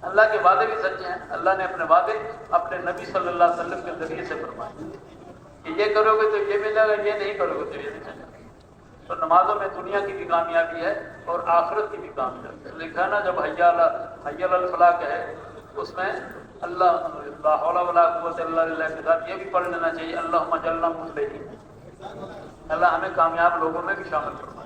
اللہ کے وعدے بھی سچے ہیں. اللہ نے اپنے وعدے اپنے نبی صلی اللہ علیہ وسلم کے ذریعے سے فرمائے کہ یہ کرو گے تو یہ ملے گا, یہ نہیں کرو گے تو یہ نہیں چلے گا. تو نمازوں میں دنیا کی بھی کامیابی ہے اور آخرت کی بھی کامیابی ہے. لکھا نا جب حی علی الفلاح ہے, اس میں اللہ لا حول ولا قوت الا باللہ کے ساتھ یہ بھی پڑھ لینا چاہیے اللہم اجعلنا مفلحین، اللہ ہمیں کامیاب لوگوں میں بھی شامل فرما،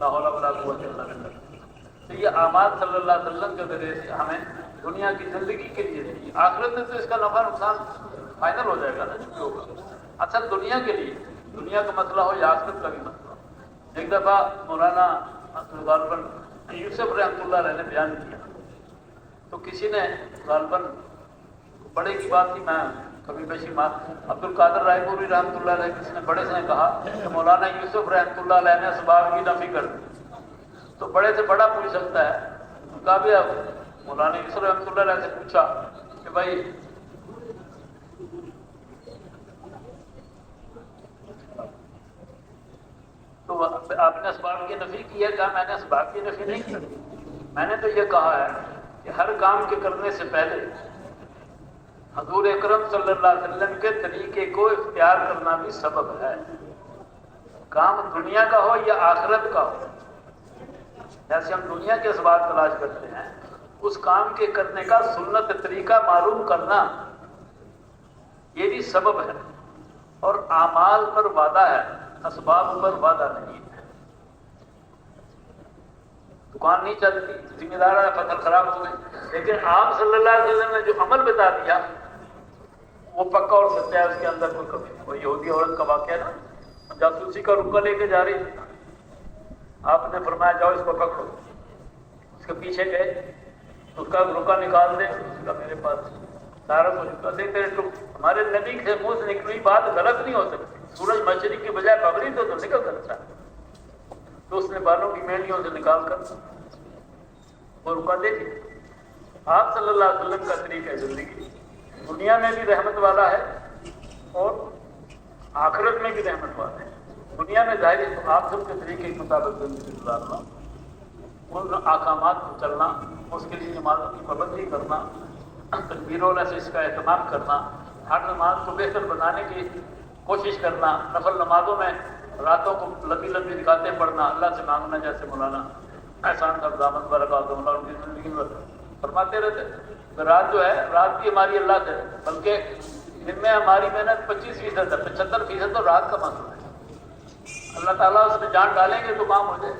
لا حول ولا قوت الا باللہ۔ تو یہ اعمال صلی اللہ علیہ وسلم کے ذریعے سے ہمیں دنیا کی زندگی کے لیے چاہیے، آخرت میں تو اس کا نفع نقصان فائنل ہو جائے گا نا جو بھی ہوگا، اصل دنیا کے لیے، دنیا کا مسئلہ ہو یا آخرت کا بھی مسئلہ ہو۔ ایک دفعہ مولانا غالباً یوسف رحمۃ اللہ علیہ نے بیان کیا، تو کسی نے غالباً بڑے کی بات کی، میں کبھی بیشی عبد القادر رائے پوری رحمۃ اللہ علیہ کسی نے بڑے سے کہا کہ مولانا یوسف رحمۃ اللہ علیہ نے اسباب کی نفی کر دی، تو بڑے سے بڑا پوچھ سکتا ہے، کہا بھی اب مولانا یوسف رحمۃ اللہ علیہ سے پوچھا کہ بھائی تو آپ نے اسباب کی نفی کی ہے؟ کہا میں نے اسباب کی نفی نہیں کی، میں نے تو یہ کہا ہے کہ ہر کام کے کرنے سے پہلے حضور اکرم صلی اللہ علیہ وسلم کے طریقے کو اختیار کرنا بھی سبب ہے، کام دنیا کا ہو یا آخرت کا ہو، جیسے ہم دنیا کے اسباب تلاش کرتے ہیں، اس کام کے کرنے کا سنت طریقہ معلوم کرنا یہ بھی سبب ہے، اور اعمال پر وعدہ ہے، اسباب پر وعدہ نہیں ہے۔ دکان نہیں چلتی، ذمہ دار ہے، فصل خراب ہو گئی، لیکن آپ صلی اللہ علیہ وسلم نے جو عمل بتا دیا وہ پکا اور سچا ہے، اس کے اندر کوئی کمی نہیں۔ وہ یہودی عورت کا واقعہ نا، جاسوسی کا رکا لے کے جا رہی تھی، آپ نے فرمایا جاؤ اس کو پکڑو، اس کے پیچھے گئے، اس کا رکا نکال دے، اس کا میرے پاس سارا کچھ دے، تیرے ہمارے نبی کے منہ سے نکلی بات غلط نہیں ہو سکتی، سورج مشرق کی بجائے مغرب تو نکل سکتا ہے، تو اس نے بالوں کی مینڈیوں سے نکال کر وہ رکا دے دی۔ آپ صلی اللہ علیہ وسلم کا طریقہ زندگی دنیا میں بھی رحمت والا ہے اور آخرت میں بھی رحمت والا ہے۔ دنیا میں ظاہر آپ سب کے طریقے کے مطابق زندگی گزارنا، ان احکامات کو چلنا، اس کے لیے نمازوں کی پابندی کرنا، تکبیروں سے اس کا اہتمام کرنا، ہر نماز کو بہتر بنانے کی کوشش کرنا، نفل نمازوں میں راتوں کو لمبی لمبی رکعتیں پڑھنا، اللہ سے مانگنا، جیسے مولانا احسان صاحب دامت برکاتہ اللہ ان کی زندگی میں فرماتے رہتے، رات جو ہے رات بھی ہماری اللہ سے، بلکہ دن میں ہماری محنت 25% ہے، 75% تو رات کا مسئلہ ہے۔ اللہ تعالیٰ اس میں جان ڈالیں گے تو کام ہو جائے،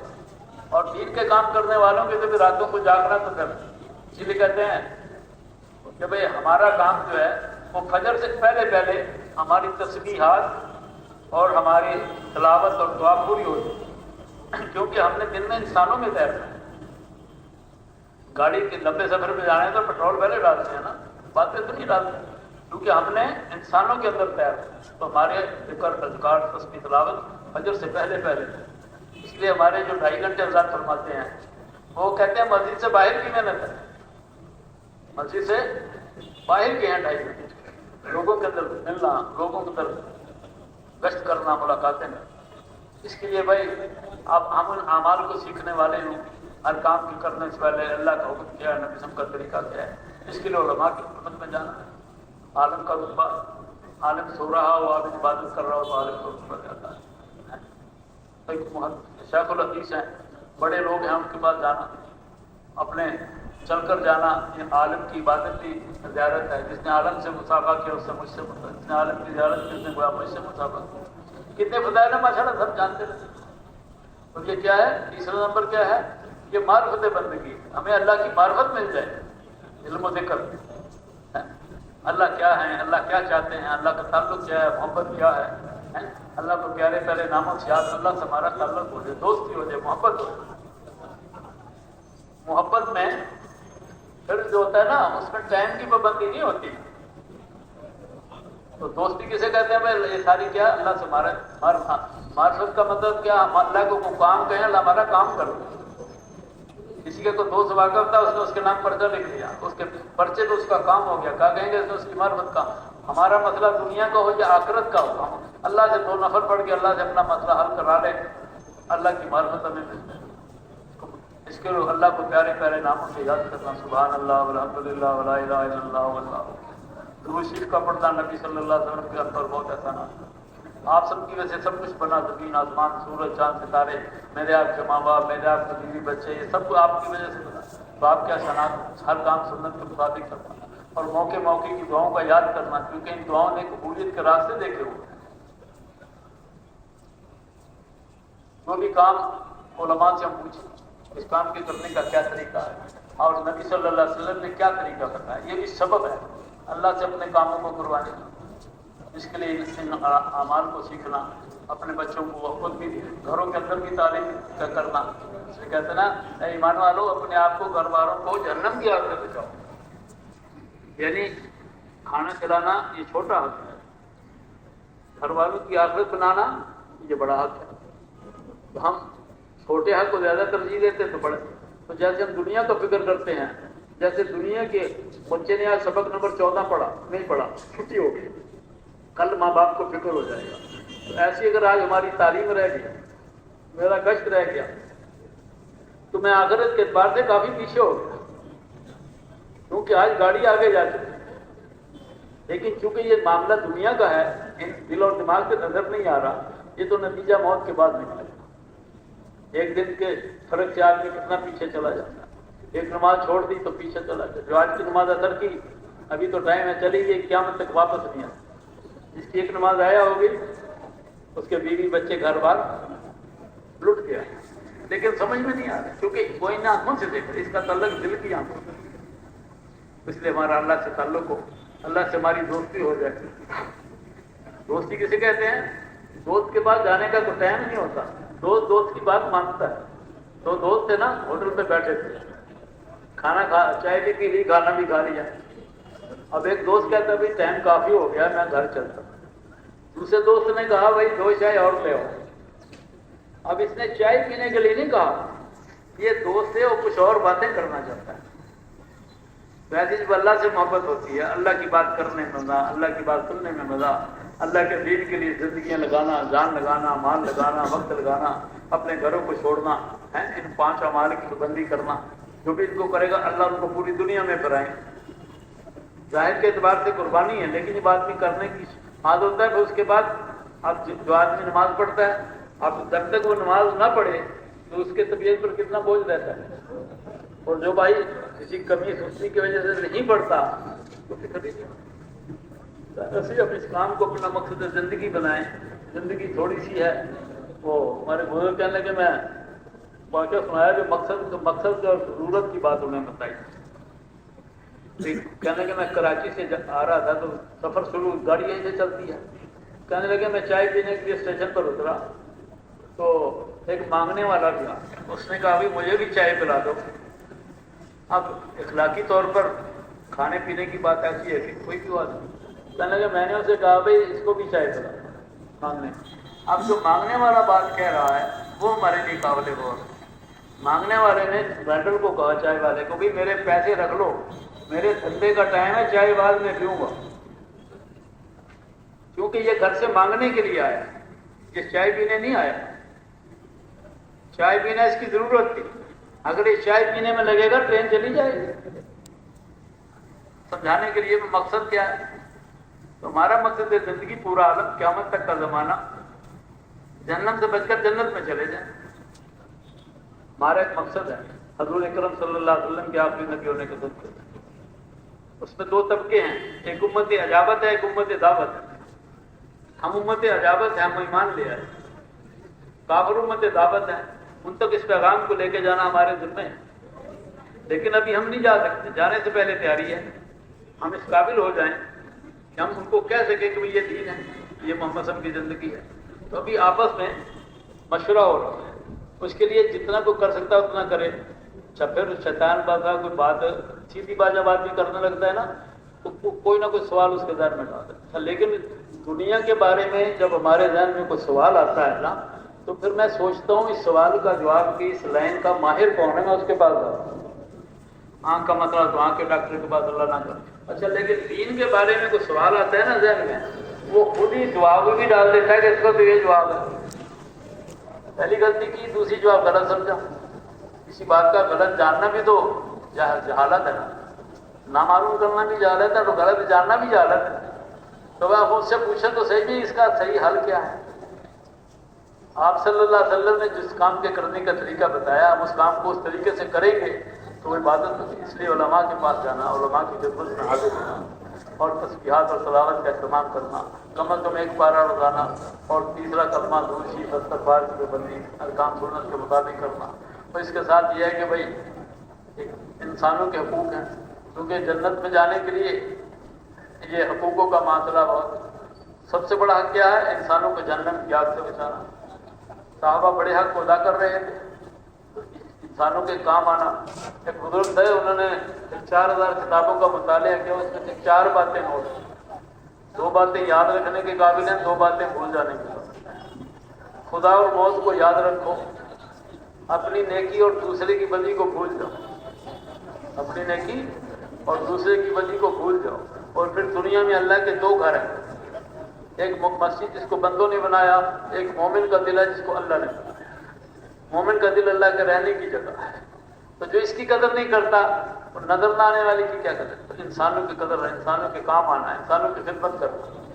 اور دین کے کام کرنے والوں کے تو بھی راتوں کو جاگنا تو کر، اسی لیے کہتے ہیں کہ بھئی ہمارا کام جو ہے وہ فجر سے پہلے پہلے ہماری تسبیحات اور ہماری تلاوت اور دعا پوری ہو جائے، کیونکہ ہم نے دن میں انسانوں میں تیرنا ہے، گاڑی کے لمبے سفر پہ جانے تو پیٹرول پہلے ڈالتے ہیں نا، باتیں تو نہیں ڈالتے، کیونکہ ہم نے انسانوں کے اندر تیرنا ہے، تو ہمارے ذکر اذکار تسبیح تلاوت فجر سے پہلے پہلے، اس لیے ہمارے جو 2.5 گھنٹے حضرات فرماتے ہیں وہ کہتے ہیں مسجد سے باہر کی محنت ہے، مسجد سے باہر کے ہیں 2.5 گھنٹے، لوگوں کے اندر ملنا، لوگوں کے اندر گشت کرنا، ملاقاتیں، اس کے لیے بھائی آپ ہم ان اعمال کو سیکھنے والے ہوں، ہر کام کی کرنے سے پہلے اللہ کا حکم کیا ہے، نبی کا طریقہ کیا ہے، اس کے لیے علماء کی خدمت میں جانا ہے۔ عالم کا رتبہ، عالم سو رہا ہو، آپ عبادت کر رہا ہو تو عالم کا رتبہ جاتا ہے۔ شیخ الحدیث ہیں، بڑے لوگ ہیں، ان کے پاس جانا، اپنے چل کر جانا، یہ عالم کی عبادت کی زیارت ہے۔ جس نے عالم سے مسافہ کیا اس سے مجھ سے، جس نے عالم کی زیارت کی اس نے گویا مجھ سے مسافہ کیا۔ کتنے فضائل ہیں ماشاء اللہ، سب جانتے رہتے۔ اور یہ کیا ہے؟ تیسرا نمبر کیا ہے؟ یہ معرفت بندگی، ہمیں اللہ کی معرفت مل جائے، علم و ذکر، اللہ کیا ہے، اللہ کیا چاہتے ہیں، اللہ کا تعلق کیا ہے، محبت کیا ہے، اللہ کو پیارے پیارے ناموں سے یاد، اللہ سے ہمارا تعلق ہو جائے، دوستی ہو جائے، محبت ہو جائے۔ محبت میں پھر جو ہوتا ہے نا، اس میں ٹائم کی پابندی نہیں ہوتی، تو دوستی کسے کہتے ہیں بھائی؟ یہ ساری کیا اللہ سے معرفت کا مطلب کیا؟ ہم اللہ کو کام کہیں، اللہ ہمارا کام کر دیں۔ کسی کے کوئی دوست واقف تھا، اس نے اس کے نام پرچہ لکھ دیا، اس کے پرچے تو اس کا کام ہو گیا، کیا کہیں گے اس کی معرفت کا؟ ہمارا مسئلہ دنیا کا ہو یا آخرت کا ہو، ہم اللہ سے 2 نفر پڑھ کے اللہ سے اپنا مسئلہ حل کرا لیں، اللہ کی معرفت ہمیں مل جائے۔ اس کے لیے اللہ کو پیارے پیارے ناموں سے یاد کرنا، سبحان اللہ والحمدللہ ولا الہ الا اللہ واللہ، درود شریف کا پڑھنا، نبی صلی اللہ علیہ وسلم کے پر بہت احسانات۔ آپ سب کی وجہ سے سب کچھ بنا، زمین آسمان، سورج چاند ستارے، میرے آپ کے ماں باپ، میرے آپ کے بیوی بچے، یہ سب آپ کی وجہ سے بنا، تو آپ کے احسانات، ہر کام سنت کے مطابق کرنا۔ اور موقع موقع کی دعاؤں کا یاد کرنا، کیونکہ ان دعاؤں نے قبولیت کے راستے دیکھے ہوئے ہیں۔ جو بھی کام علماء سے ہم پوچھیں اس کام کے کرنے کا کیا طریقہ ہے، اور نبی صلی اللہ علیہ وسلم نے کیا طریقہ بتایا، یہ بھی سبب ہے اللہ سے اپنے کاموں کو کروانے کا۔ اس کے لیے ان اعمال کو سیکھنا، اپنے بچوں کو خود بھی گھروں کے اندر بھی تعلیم کرنا۔ اس لیے کہتے ہیں نا، اے ایمان والو اپنے آپ کو، گھر والوں کو جہنم کی آگ سے بچاؤ۔ یعنی کھانا کھلانا یہ چھوٹا حق ہے، گھر والوں کی آخرت بنانا یہ بڑا حق ہے۔ تو ہم چھوٹے حق کو زیادہ ترجیح دیتے ہیں تو بڑے، تو جیسے ہم دنیا کا فکر کرتے ہیں، جیسے دنیا کے بچے نے آج سبق نمبر 14 پڑھا، نہیں پڑھا، چھٹی ہو گئی، کل ماں باپ کو فکر ہو جائے گا۔ تو ایسی اگر آج ہماری تعلیم رہ گئی، میرا گشت رہ گیا، تو میں آخرت کے اعتبار سے کافی پیچھے ہو گیا، کیونکہ آج گاڑی آگے جا چکی ہے۔ لیکن چونکہ یہ معاملہ دنیا کا ہے، دل اور دماغ سے نظر نہیں آ رہا، یہ تو نتیجہ موت کے بعد نکلے گا۔ ایک دن کے فرق سے آدمی کتنا پیچھے چلا جاتا ہے، ایک نماز چھوڑ دی تو پیچھے چلا جاتا ہے۔ جو آج کی نماز اثر کی، ابھی تو ٹائم ہے، چلی گئی، قیامت تک واپس نہیں آتی۔ جس کی ایک نماز آیا ہوگی، اس کے بیوی بچے گھر بار لٹ گیا، لیکن سمجھ میں نہیں آ رہا، کیونکہ کوئی نہ آنکھوں سے دیکھ رہا، اس کا تعلق دل کی آنکھوں سے۔ اس لیے ہمارا اللہ سے تعلق ہو، اللہ سے ہماری دوستی ہو جائے۔ دوستی کسے کہتے ہیں؟ دوست کے پاس جانے کا کوئی ٹائم نہیں ہوتا، دوست دوست کی بات مانتا ہے۔ تو دوست تھے نا، ہوٹل پہ بیٹھے تھے، کھانا چائے بھی پی لی، کھانا بھی کھا لیا۔ اب ایک دوست کہتا ہے بھائی ٹائم کافی ہو گیا، میں گھر چلتا ہوں۔ دوسرے دوست نے کہا بھائی 2 چائے اور لے آؤ۔ اب اس نے چائے پینے کے لیے نہیں کہا، یہ دوست ہے، وہ کچھ اور باتیں کرنا چاہتا ہے۔ ویسے جب اللہ سے محبت ہوتی ہے، اللہ کی بات کرنے میں مزہ، اللہ کی بات سننے میں مزہ، اللہ کے دین کے لیے زندگیاں لگانا، جان لگانا، مال لگانا، وقت لگانا، اپنے گھروں کو چھوڑنا ہے، ان 5 اعمال کی پابندی کرنا، جو بھی ان کو کرے گا اللہ ان کو پوری دنیا میں پھرائیں۔ ظاہر کے اعتبار سے قربانی ہے، لیکن یہ بات بھی کرنے کی عادت ہوتا ہے۔ پھر اس کے بعد اب جو آدمی نماز پڑھتا ہے، اب جب تک وہ نماز نہ پڑھے تو اس کے طبیعت پر کتنا بوجھ رہتا ہے، اور جو بھائی کسی کمی سستی کی وجہ سے نہیں پڑھتا تو فکر ہی نہیں۔ ایسے اب اس کام کو اپنا مقصد زندگی بنائیں۔ زندگی تھوڑی سی ہے، وہ ہمارے بزرگ کہنے لگے، میں واقعہ سنایا جو مقصد اور ضرورت کی بات انہیں بتائی۔ کہنے لگے میں کراچی سے آ رہا تھا تو سفر شروع، گاڑی یہیں سے چلتی ہے۔ کہنے لگے میں چائے پینے کے لیے اسٹیشن پر اترا تو ایک مانگنے والا بھی آیا، اس نے کہا بھی مجھے بھی چائے پلا دو۔ اب اخلاقی طور پر کھانے پینے کی بات ایسی ہے کہ کوئی بھی بات نہیں۔ کہنے لگے میں نے اسے کہا بھائی اس کو بھی چائے پلا مانگنے۔ اب جو مانگنے والا بات کہہ رہا ہے وہ ہمارے لیے قابل غور ہے۔ مانگنے والے نے وینڈر کو کہا، چائے والے کو، بھی میرے پیسے رکھ لو، میرے دھندے کا ٹائم ہے، چائے بعد میں پیوں گا، کیونکہ یہ گھر سے مانگنے کے لیے آیا، یہ چائے پینے نہیں آیا۔ چائے پینا اس کی ضرورت تھی، اگر یہ چائے پینے میں لگے گا ٹرین چلی جائے گی۔ سمجھانے کے لیے مقصد کیا ہے؟ تو ہمارا مقصد ہے زندگی پورا عالم، قیامت تک کا زمانہ، جہنم سے بچ کر جنت میں چلے جائیں، ہمارا ایک مقصد ہے۔ حضور اکرم صلی اللہ علیہ وسلم کے آخری نبی ہونے کے صدقے اس میں 2 طبقے ہیں، ایک امت اجابت ہے، ایک امت دعوت ہے۔ ہم امت اجابت ہیں، ہم ایمان لے آئے۔ کافر امت دعوت ہے، ان تک اس پیغام کو لے کے جانا ہمارے ذمہ ہے، لیکن ابھی ہم نہیں جا سکتے، جانے سے پہلے تیاری ہے، ہم اس قابل ہو جائیں کہ ہم ان کو کہہ سکیں کہ یہ دین ہے، یہ محمد صلی اللہ علیہ وسلم کی زندگی ہے۔ تو ابھی آپس میں مشورہ ہو رہا ہے، اس کے لیے جتنا کوئی کر سکتا ہے اتنا کرے۔ اچھا پھر شیطان بادہ کوئی بات سیدھی باجا بات بھی کرنے لگتا ہے نا، تو کوئی نہ کوئی سوال اس کے ذہن میں ڈالتا ہے۔ لیکن دنیا کے بارے میں جب ہمارے ذہن میں کوئی سوال آتا ہے نا، تو پھر میں سوچتا ہوں اس سوال کا جواب کی اس لائن کا ماہر کون ہے، میں اس کے پاس جاتا ہوں۔ آنکھ کا مسئلہ تو آنکھ کے ڈاکٹر کے پاس اللہ نہ کرے۔ اچھا لیکن دین کے بارے میں کوئی سوال آتا ہے نا ذہن میں، وہ خود ہی جواب بھی ڈال دیتا ہے کہ اس کا تو یہ جواب ہے۔ پہلی غلطی کی، دوسری جواب غلط سمجھا۔ کسی بات کا غلط جاننا بھی تو جہالت ہے نا، نامعلوم کرنا بھی جہالت ہے، تو غلط جاننا بھی جہالت ہے۔ تو آپ مجھ سے پوچھیں تو صحیح بھی اس کا صحیح حل کیا ہے؟ آپ صلی اللہ علیہ وسلم نے جس کام کے کرنے کا طریقہ بتایا، ہم اس کام کو اس طریقے سے کریں گے تو عبادت اس لیے علماء کے پاس جانا، علماء کی خدمت میں حاضر ہونا اور تسبیحات اور تلاوت کا اہتمام کرنا، کم از کم 1 پارہ روزانہ، اور تیسرا کلمہ درود شریف استغفار کی پابندی ارکان سنت کے مطابق کرنا۔ اور اس کے ساتھ یہ ہے کہ بھائی انسانوں کے حقوق ہیں، کیونکہ جنت میں جانے کے لیے یہ حقوقوں کا معاملہ بہت، سب سے بڑا حق کیا ہے؟ انسانوں کو جہنم کی آگ سے بچانا۔ صحابہ بڑے حق کو ادا کر رہے تھے، انسانوں کے کام آنا۔ ایک بزرگ تھے، انہوں نے 4000 کتابوں کا مطالعہ کیا، اس میں سے 4 باتیں نوٹ، 2 باتیں یاد رکھنے کے قابل ہیں، 2 باتیں بھول جانے کے قابل ہیں۔ خدا اور موت کو یاد رکھو، اپنی نیکی اور دوسرے کی بدی کو بھول جاؤ، اپنی نیکی اور دوسرے کی بدی کو بھول جاؤ۔ اور پھر دنیا میں اللہ کے 2 گھر ہیں، ایک مسجد جس کو بندوں نے بنایا، ایک مومن کا دل ہے جس کو اللہ نے بنایا۔ مومن کا دل اللہ کے رہنے کی جگہ ہے، تو جو اس کی قدر نہیں کرتا اور نظر نہ آنے والی کی کیا قدر؟ تو انسانوں کی قدر ہے، انسانوں کے کام آنا ہے، انسانوں کی خدمت کرنا،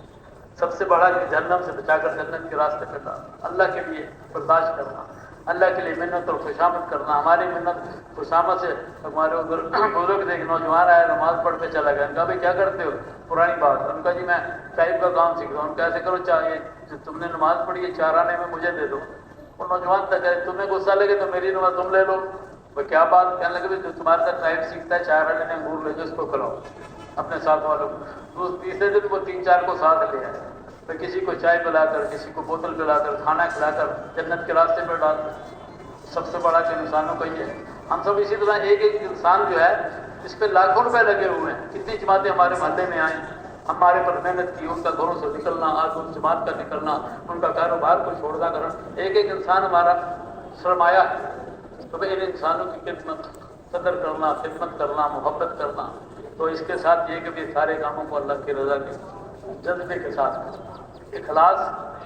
سب سے بڑا کہ جہنم سے بچا کر جنت کے راستے پہ ڈالنا، اللہ کے لیے برداشت کرنا، اللہ کے لیے منت اور خوشامد کرنا۔ ہماری منت خوشامد سے ہمارے ادھر بزرگ تھے، ایک نوجوان آیا نماز پڑھ کے چلا گیا، ان کہا بھائی کیا کرتے ہو؟ پرانی بات، ان کا جی میں ٹائپ کا کام سیکھ رہا ہوں۔ کیسے کرو؟ چاہیے جو تم نے نماز پڑھی ہے 4 آنے میں مجھے دے دو۔ وہ نوجوان تھا، کہ تمہیں غصہ لگے تو میری نماز تم لے لو۔ وہ کیا بات؟ کہنے لگے جو تمہارے ساتھ ٹائپ سیکھتا ہے 4 آنے انگور لے جو اس کو کھلاؤ اپنے ساتھ والوں کو۔ تیسرے دن وہ 3-4 کو ساتھ لے آئے، پھر کسی کو چائے پلا کر، کسی کو بوتل پلا کر، کھانا کھلا کر جنت کے راستے پر ڈال۔ سب سے بڑا کہ انسانوں کا یہ ہے۔ ہم سب اسی طرح ایک انسان جو ہے اس پہ لاکھوں روپے لگے ہوئے ہیں، کتنی جماعتیں ہمارے محلے میں آئیں، ہمارے پر محنت کی، ان کا گھروں سے نکلنا، آج ان جماعت کا نکلنا، ان کا کاروبار کو چھوڑنا کرنا، ایک انسان ہمارا سرمایہ ہے۔ تو ان انسانوں کی خدمت، قدر کرنا، خدمت کرنا، محبت کرنا، تو اس کے ساتھ یہ کہ بھی سارے کاموں کو اللہ کی رضا کے جذبے کے ساتھ اخلاص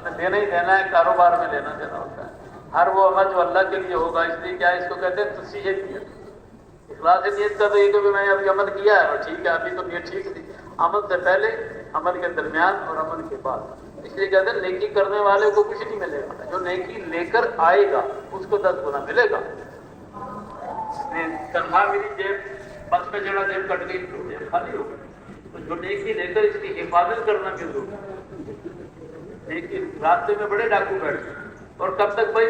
میں دینا ہی دینا ہے، کاروبار میں لینا دینا ہوتا ہے۔ ہر وہ عمل جو اللہ کے لیے ہوگا، اس لیے کیا اس کو کہتے ہیں تصحیح نیت۔ اخلاص نیت کا تو یہ کہ میں ابھی عمل کیا ہے اور ٹھیک ہے، ابھی تو نیت ٹھیک تھی، عمل سے پہلے، عمل کے درمیان اور عمل کے بعد۔ اس لیے کہتے ہیں نیکی کرنے والے کو کچھ نہیں ملے گا، جو نیکی لے کر آئے گا اس کو 10 گنا ملے گا۔ تنخواہ میری جیب بس پہ چڑھا، جیب کٹ گئی، جیب خالی ہو گئی، تو جو نیکی لے کر اس کی حفاظت کرنا بھی ضروری ہے۔ نیکی راستے میں بڑے ڈاکو بیٹھے، اور کب تک بھائی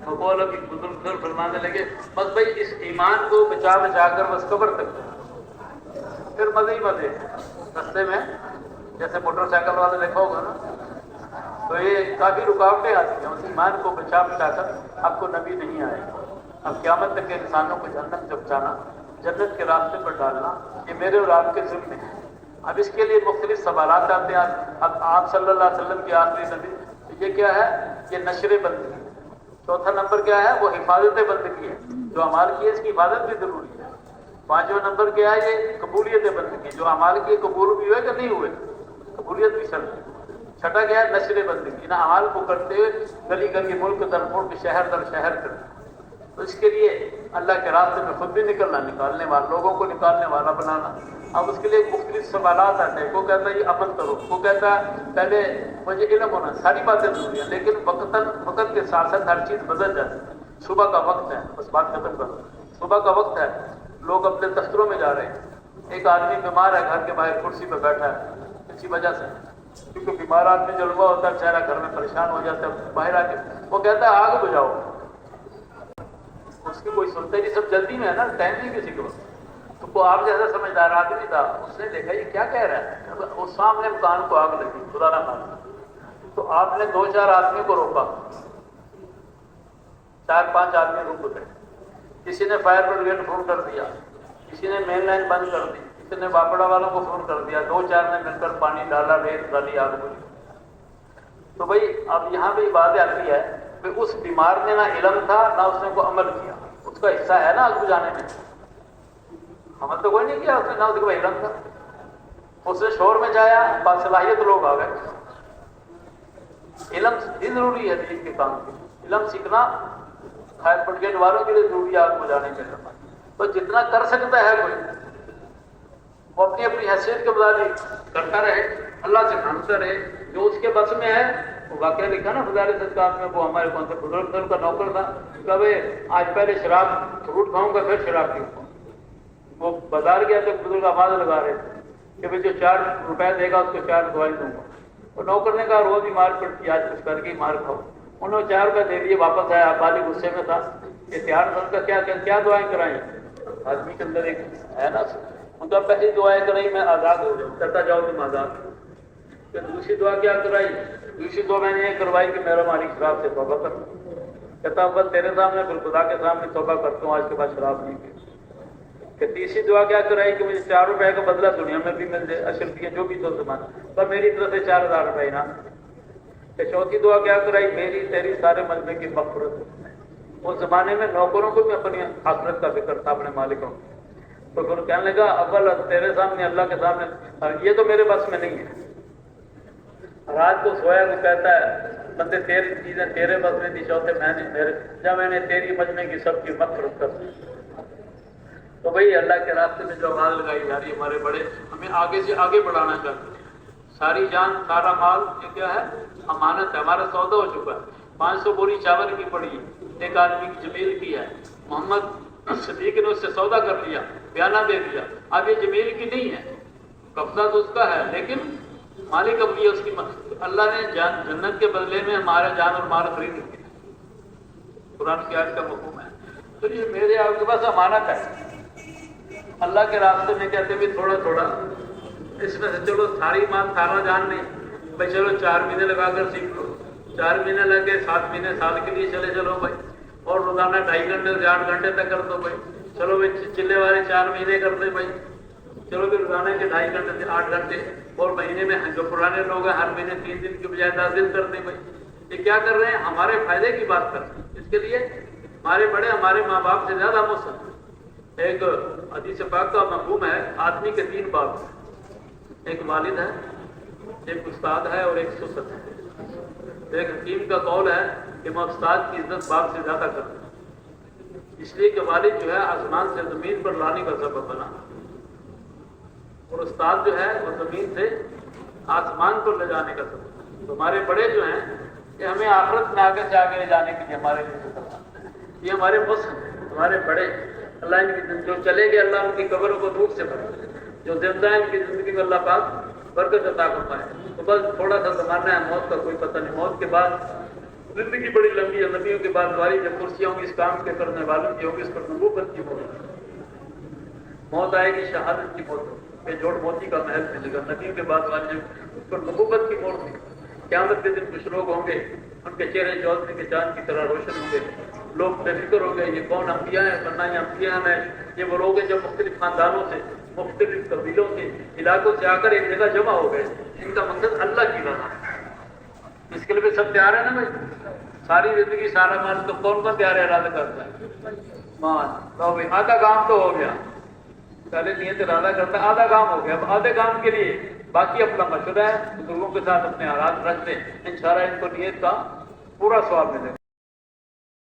بقول ابھی بزرگ فرمانے لگے بس بھائی اس ایمان کو بچا بچا کر بس قبر تک، پھر مزے ہی مزے رستے میں، جیسے موٹر سائیکل والے دیکھا ہوگا نا، تو یہ کافی رکاوٹیں آتی ہیں، اس ایمان کو بچا بچا کر اب کو نبی نہیں آئے گا۔ اب قیامت تک کے انسانوں کو جنت سے بچانا، جنت کے راستے پر ڈالنا، یہ میرے اور آپ کے ذمہ ہے۔ اب اس کے لیے مختلف سوالات آتے ہیں۔ اب آپ صلی اللہ علیہ وسلم کی آخری نبی، یہ کیا ہے؟ یہ نشر بندگی۔ چوتھا نمبر کیا ہے؟ وہ حفاظت بندگی ہے، جو اعمال کی ہے اس کی حفاظت بھی ضروری ہے۔ 5واں نمبر کیا ہے؟ یہ قبولیت بندگی، جو اعمال کی قبول بھی ہوئے کہ نہیں ہوئے، قبولیت بھی شرط ہے۔ 6واں کیا ہے؟ نشر بندگی، نہ اعمال کو کرتے ہوئے گلی گلی، ملک در ملک، شہر در شہر کرتے، تو اس کے لیے اللہ کے راستے میں خود بھی نکلنا، نکالنے والے لوگوں کو نکالنے والا بنانا۔ اب اس کے لیے مختلف سوالات آتے ہیں، کوئی کہتا ہے یہ عمل کرو، کوئی کہتا ہے پہلے مجھے علم ہونا، ساری باتیں ضروری ہیں، لیکن وقت کے ساتھ ساتھ ہر چیز بدل جاتی ہے۔ صبح کا وقت ہے، بس بات ختم کرو، صبح کا وقت ہے، لوگ اپنے دفتروں میں جا رہے ہیں، ایک آدمی بیمار ہے، گھر کے باہر کرسی پہ بیٹھا ہے، اسی وجہ سے، کیونکہ بیمار آدمی جلوہ ہوتا ہے، چہرہ گھر میں پریشان ہو جاتا ہے، باہر آ کے وہ کہتا ہے آگ بجھاؤ، اس کی کوئی سنتا نہیں، سب جلدی میں ہے نا، ٹائم نہیں کسی کو۔ تو وہ آپ جیسا سمجھدار آدمی تھا، اس نے دیکھا یہ کیا کہہ رہا ہے، اس سامنے مکان کو آگ لگی، خدا نہ خاصہ، تو آپ نے 2-4 آدمی کو روکا، 4-5 آدمی رک گئے، کسی نے فائر بریگیڈ فون کر دیا، کسی نے مین لائن بند کر دی، کسی نے باپڑا والوں کو فون کر دیا، 2-4 نے مل کر پانی ڈالا، ریت ڈالی، آگ بجھی۔ تو بھائی اب یہاں بھی بات آتی ہے کہ اس بیمار نے نہ علم تھا نہ اس نے کوئی عمل کیا، اس کا حصہ ہے نا آگ بجھانے میں، عمل تو کوئی نہیں کیا اس نے، نہ اس کا علم تھا، اس نے شور میں جایا، باصلاحیت لوگ آ گئے۔ علم بھی ضروری ہے دین کے کام کے، علم سیکھنا فائر بریگیڈ والوں کے لیے ضروری ہے، آگ بجھانے کے لیے تو جتنا کر سکتا ہے کوئی وہ اپنی اپنی حیثیت کے مطابق کرتا رہے، اللہ سے مانگتا رہے، جو اس کے بس میں ہے۔ وہ واقعہ لکھا نا فضائل صدقات میں، وہ ہمارے کون سے بزرگ تھے، ان کا نوکر تھا، کہ بھائی آج پہلے شراب فروٹ کھاؤں گا پھر شراب پیوں گا، وہ بازار گیا تو بزرگ آواز لگا رہے تھے کہ بھائی جو 4 روپے دے گا اس کو 4 دوائی دوں گا. اور نوکر نے کہا روز ہی مار پڑتی، آج کچھ کر کے ہی مار کھاؤ. انہوں نے 4 روپے دے دیے، واپس آیا، آبادی غصے میں تھا کہ تیار سن کا کیا دعائیں کرائیں. آدمی کے اندر ایک ہے نا، ان کا پہلی دعائیں کرائی میں آزاد ہو جاؤں، کرتا جاؤ تم آزاد. پھر دوسری دعا کیا کرائی؟ دوسری دعا میں نے یہ کروائی کہ میرا مالک شراب سے توبہ کر. کہتا بس تیرے سامنے پھر خدا کے سامنے توبہ کرتا ہوں، آج کے بعد شراب نہیں پی. کہ تیسری دعا کیا کرائی کہ مجھے 4 روپے کا بدلہ دنیا میں بھی مل جائے، اشرفیہ جو بھی تو زمانہ پر میری طرف سے 4000 روپے نا. کہ چوتھی دعا کیا کرائی؟ میری تیری سارے مجمع کی مغفرت. اس زمانے میں نوکروں کو بھی اپنی آخرت کا فکر تھا، اپنے مالکوں. تو پھر کہنے لگا اول تیرے سامنے اللہ کے سامنے یہ تو میرے بس میں نہیں ہے. رات کو سویا کو کہتا ہے بندے تیری چیزیں تیرے بس میں تھی، چوتھے میں نے میرے جب میں نے تیری مجمع کی سب کی مغفرت کر دی. تو بھائی اللہ کے راستے میں جو آواز لگائی جا رہی ہے، ہمارے بڑے ہمیں آگے سے آگے بڑھانا چاہتے ہیں. ساری جان سارا مال یہ کیا ہے؟ امانت ہے. ہمارا سودا ہو چکا ہے. 500 بوری چاول کی پڑی، ایک آدمی کی جمیل کی ہے، محمد صدیق نے اس سے سودا کر لیا، بیانہ دے دیا. اب یہ جمیل کی نہیں ہے، قبضہ تو اس کا ہے، لیکن مالک اب یہ اس کی اللہ نے جنت کے بدلے میں ہمارا جان اور مال خرید لیا. قرآن کی آیت کا مفہوم ہے. تو یہ میرے آپ کے پاس امانت ہے. اللہ کے راستے میں کہتے بھی تھوڑا تھوڑا اس میں سے چلو ساری مال سارا جان نہیں بھائی، چلو 4 مہینے لگا کر سیکھ لو. 4 مہینے لگے، 7 مہینے سال کے لیے چلے چلو بھائی. اور روزانہ 2.5 گھنٹے سے 8 گھنٹے تک کر دو بھائی. چلو بھائی چلے والے 4 مہینے کر دیں بھائی. چلو پھر روزانہ کے 2.5 گھنٹے سے 8 گھنٹے. اور مہینے میں جو پرانے لوگ ہیں ہر مہینے 3 دن کی بجائے 10 دن کر دیں بھائی. یہ کیا کر رہے ہیں؟ ہمارے فائدے کی بات کر رہے ہیں. اس کے لیے ہمارے بڑے ہمارے ماں باپ سے زیادہ مسلم. ایک حدیث پاک کا مفہوم ہے آدمی کے 3 باپ ہیں. ایک والد ہے، ایک استاد ہے اور ایک سست ہے. ایک حکیم کا قول ہے کہ میں استاد کی عزت باپ سے زیادہ کرتا ہوں، اس لیے کہ والد جو ہے آسمان سے زمین پر لانے کا سبب بنا، اور استاد جو ہے وہ زمین سے آسمان پر لے جانے کا سبب. تو ہمارے بڑے جو ہیں کہ ہمیں آخرت میں آگے سے آگے لے جانے کے لیے ہمارے لیے کرنا. یہ ہمارے مسلم ہمارے بڑے اللہ ان کی جو چلے گئے اللہ ان کی قبروں کو دور سے بھر، جو زندہ ہے ان کی زندگی میں اللہ پاک برکت عطا فرمائے. تو بس تھوڑا سا زمانہ ہے، موت کا کوئی پتہ نہیں. موت کے بعد زندگی بڑی لمبی ہے. نبیوں کے بعد والی جب کرسیاں ہوں گی اس کام کے کرنے والوں کی ہوگی، اس پر نبوت کی موت آئے گی، شہادت کی موت ہوگی، کہ جوڑ موتی کا محل ملے گا. نبیوں کے بعد والی جب اس پر نبوت کی موت ہوگی. قیامت کے دن کچھ لوگ ہوں گے ان کے چہرے چودھری کے چاند کی طرح روشن ہوں گے. لوگ بے فکر ہو گئے یہ کون انبیاء ہیں، ورنہ یہ انبیاء ہیں. یہ وہ لوگ ہیں جو مختلف خاندانوں سے، مختلف قبیلوں سے، علاقوں سے آ کر ایک جگہ جمع ہو گئے. ان کا مقصد اللہ کی رضا. اس کے لیے سب تیار ہے نا بھائی. ساری زندگی سارا مال تو کون کون تیار ارادہ کرتا ہے؟ مان تو بھائی آدھا کام تو ہو گیا. پہلے نیت ارادہ کرتا ہے، آدھا کام ہو گیا. اب آدھے کام کے لیے باقی اپنا مشورہ ہے، بزرگوں کے ساتھ اپنے حالات رکھ دیں، انشاءاللہ ان کو نیت کا پورا ثواب ملے گا.